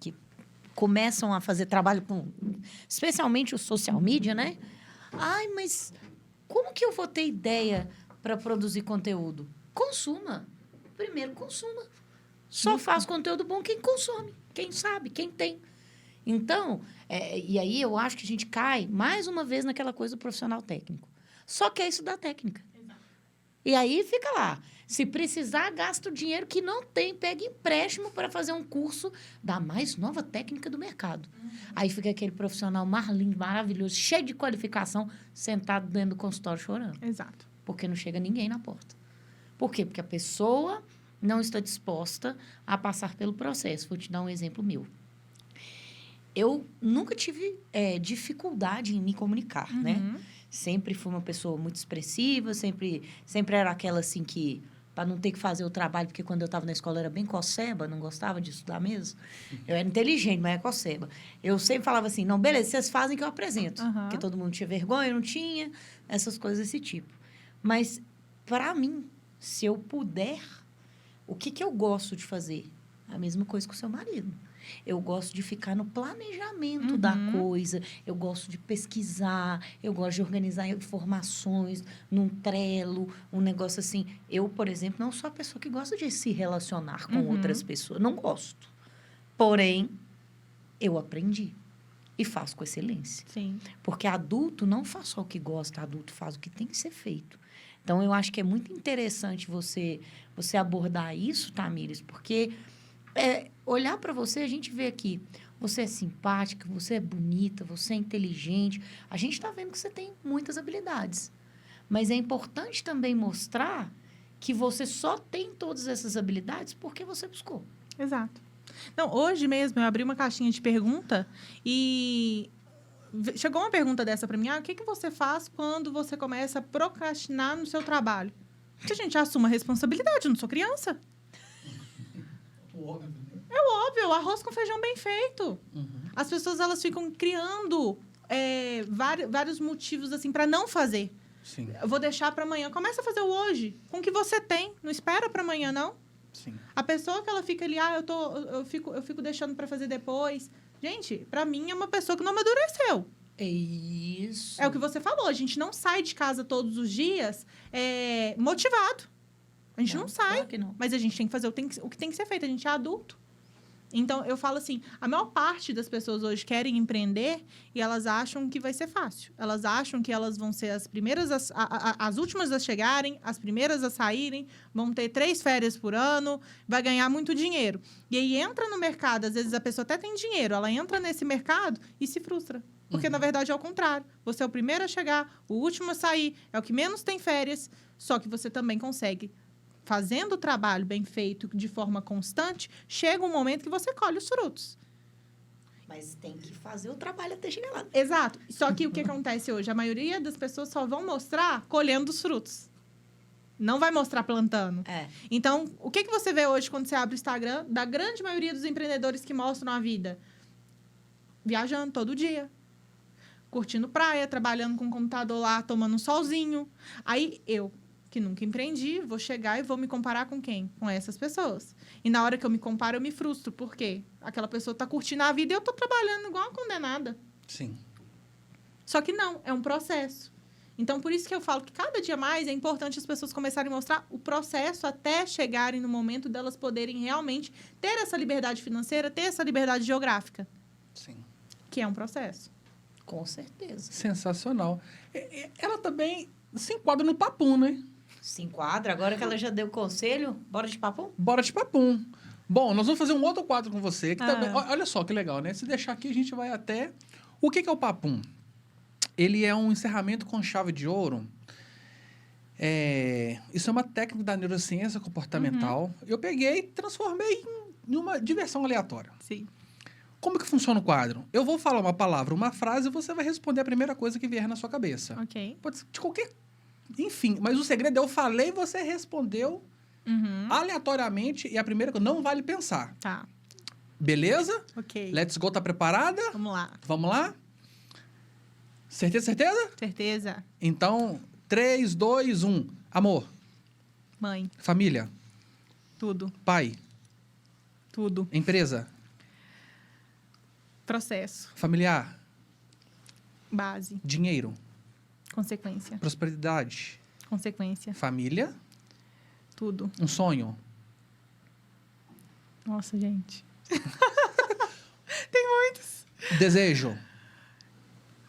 começam a fazer trabalho com, especialmente o social media, né? Ai, mas como que eu vou ter ideia para produzir conteúdo? Consuma. Primeiro, consuma. Só faz conteúdo bom quem consome, quem sabe, quem tem. Então, e aí eu acho que a gente cai mais uma vez naquela coisa do profissional técnico. Só quer estudar técnica. Exato. E aí fica lá. Se precisar, gasta o dinheiro que não tem, pega empréstimo para fazer um curso da mais nova técnica do mercado. Aí fica aquele profissional mais lindo, maravilhoso, cheio de qualificação, sentado dentro do consultório chorando. Exato. Porque não chega ninguém na porta. Por quê? Porque a pessoa não está disposta a passar pelo processo. Vou te dar um exemplo meu. Eu nunca tive dificuldade em me comunicar, né? Sempre fui uma pessoa muito expressiva, sempre era aquela assim que, para não ter que fazer o trabalho, porque quando eu estava na escola eu era bem cosseba, não gostava de estudar mesmo. Eu era inteligente, mas era cosseba. Eu sempre falava assim, não, beleza, vocês fazem que eu apresento. Porque todo mundo tinha vergonha, eu não tinha, essas coisas desse tipo. Mas, para mim, se eu puder, o que eu gosto de fazer? A mesma coisa com o seu marido. Eu gosto de ficar no planejamento da coisa, eu gosto de pesquisar, eu gosto de organizar informações num Trello, um negócio assim. Eu, por exemplo, não sou a pessoa que gosta de se relacionar com outras pessoas. Não gosto. Porém, eu aprendi e faço com excelência. Sim. Porque adulto não faz só o que gosta, adulto faz o que tem que ser feito. Então, eu acho que é muito interessante você abordar isso, Tamires, porque olhar para você, a gente vê aqui, você é simpática, você é bonita, você é inteligente. A gente está vendo que você tem muitas habilidades. Mas é importante também mostrar que você só tem todas essas habilidades porque você buscou. Exato. Não, hoje mesmo eu abri uma caixinha de pergunta e chegou uma pergunta dessa para mim. O que você faz quando você começa a procrastinar no seu trabalho? Porque a gente assume a responsabilidade, eu não sou criança. É óbvio, arroz com feijão bem feito. As pessoas, elas ficam criando vários motivos, assim, para não fazer. Sim. Eu vou deixar para amanhã. Começa a fazer o hoje, com o que você tem. Não espera para amanhã, não. Sim. A pessoa que ela fica ali, eu fico deixando para fazer depois. Gente, para mim, é uma pessoa que não amadureceu. É isso. É o que você falou. A gente não sai de casa todos os dias motivado. A gente não sai. Claro que não. Mas a gente tem que fazer o que tem que ser feito. A gente é adulto. Então, eu falo assim, a maior parte das pessoas hoje querem empreender e elas acham que vai ser fácil. Elas acham que elas vão ser as primeiras, as últimas a chegarem, as primeiras a saírem, vão ter 3 férias por ano, vai ganhar muito dinheiro. E aí, entra no mercado, às vezes a pessoa até tem dinheiro, ela entra nesse mercado e se frustra. Porque, na verdade, é o contrário. Você é o primeiro a chegar, o último a sair, é o que menos tem férias, só que você também consegue. Fazendo o trabalho bem feito de forma constante, chega um momento que você colhe os frutos. Mas tem que fazer o trabalho até chegar lá. Exato. Só que o que acontece hoje? A maioria das pessoas só vão mostrar colhendo os frutos. Não vai mostrar plantando. Então, o que você vê hoje quando você abre o Instagram da grande maioria dos empreendedores que mostram a vida? Viajando todo dia. Curtindo praia, trabalhando com o computador lá, tomando um solzinho. Aí, que nunca empreendi, vou chegar e vou me comparar com quem? Com essas pessoas. E na hora que eu me comparo, eu me frustro. Por quê? Aquela pessoa está curtindo a vida e eu estou trabalhando igual uma condenada. Sim. Só que não, é um processo. Então, por isso que eu falo que cada dia mais é importante as pessoas começarem a mostrar o processo até chegarem no momento delas poderem realmente ter essa liberdade financeira, ter essa liberdade geográfica. Sim. Que é um processo. Com certeza. Sensacional. Ela também se enquadra no papum, né? Se enquadra. Agora que ela já deu conselho, bora de papum? Bora de papum. Bom, nós vamos fazer um outro quadro com você. Que também, olha só que legal, né? Se deixar aqui, a gente vai até... O que é o papum? Ele é um encerramento com chave de ouro. Isso é uma técnica da neurociência comportamental. Eu peguei e transformei em uma diversão aleatória. Sim. Como que funciona o quadro? Eu vou falar uma palavra, uma frase, e você vai responder a primeira coisa que vier na sua cabeça. Ok. Pode ser de qualquer... Enfim, mas o segredo é eu falei e você respondeu aleatoriamente e a primeira coisa não vale pensar. Tá. Beleza? Ok. Let's go, tá preparada? Vamos lá. Vamos lá? Certeza, certeza? Certeza. Então, 3, 2, 1. Amor. Mãe. Família. Tudo. Pai. Tudo. Empresa. Processo. Familiar. Base. Dinheiro. Consequência. Prosperidade. Consequência. Família. Tudo. Um sonho. Nossa, gente. Desejo.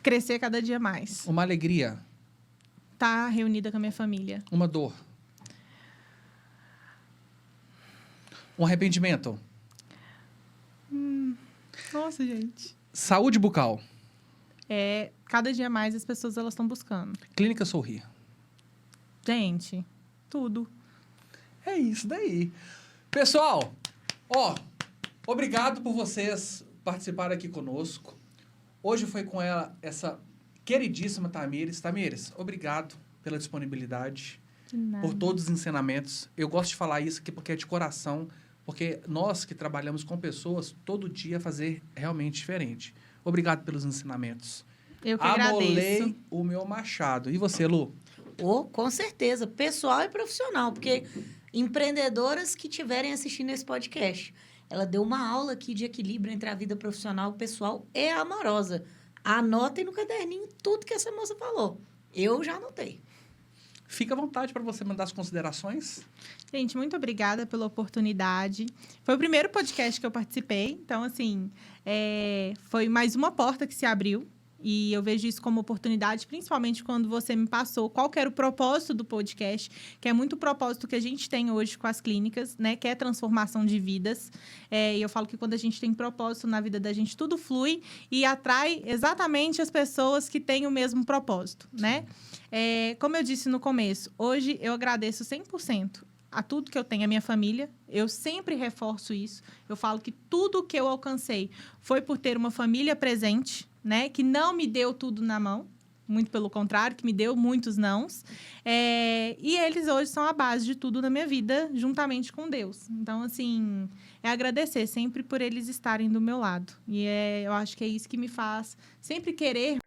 Crescer cada dia mais. Uma alegria. Tá reunida com a minha família. Uma dor. Um arrependimento. Nossa, gente. Saúde bucal. Cada dia mais as pessoas elas estão buscando. Clínica Sorrir. Gente, tudo. É isso daí. Pessoal, obrigado por vocês participarem aqui conosco. Hoje foi com ela, essa queridíssima Tamires. Tamires, obrigado pela disponibilidade, De nada. por todos os ensinamentos. Eu gosto de falar isso aqui porque é de coração, porque nós que trabalhamos com pessoas, todo dia fazer realmente diferente. Obrigado pelos ensinamentos. Eu que Amolei agradeço. o meu machado. E você, Lu? Com certeza, pessoal e profissional, porque empreendedoras que estiverem assistindo esse podcast, ela deu uma aula aqui de equilíbrio entre a vida profissional, pessoal e amorosa. Anotem no caderninho tudo que essa moça falou. Eu já anotei. Fica à vontade para você mandar as considerações. Gente, muito obrigada pela oportunidade. Foi o primeiro podcast que eu participei. Então, assim, foi mais uma porta que se abriu. E eu vejo isso como oportunidade, principalmente quando você me passou qual que era o propósito do podcast, que é muito o propósito que a gente tem hoje com as clínicas, né? Que é transformação de vidas. E eu falo que quando a gente tem propósito na vida da gente, tudo flui e atrai exatamente as pessoas que têm o mesmo propósito, né? Como eu disse no começo, hoje eu agradeço 100% a tudo que eu tenho, a minha família. Eu sempre reforço isso. Eu falo que tudo que eu alcancei foi por ter uma família presente, né? Que não me deu tudo na mão. Muito pelo contrário, que me deu muitos nãos. E eles hoje são a base de tudo na minha vida, juntamente com Deus. Então, assim, é agradecer sempre por eles estarem do meu lado. E eu acho que é isso que me faz sempre querer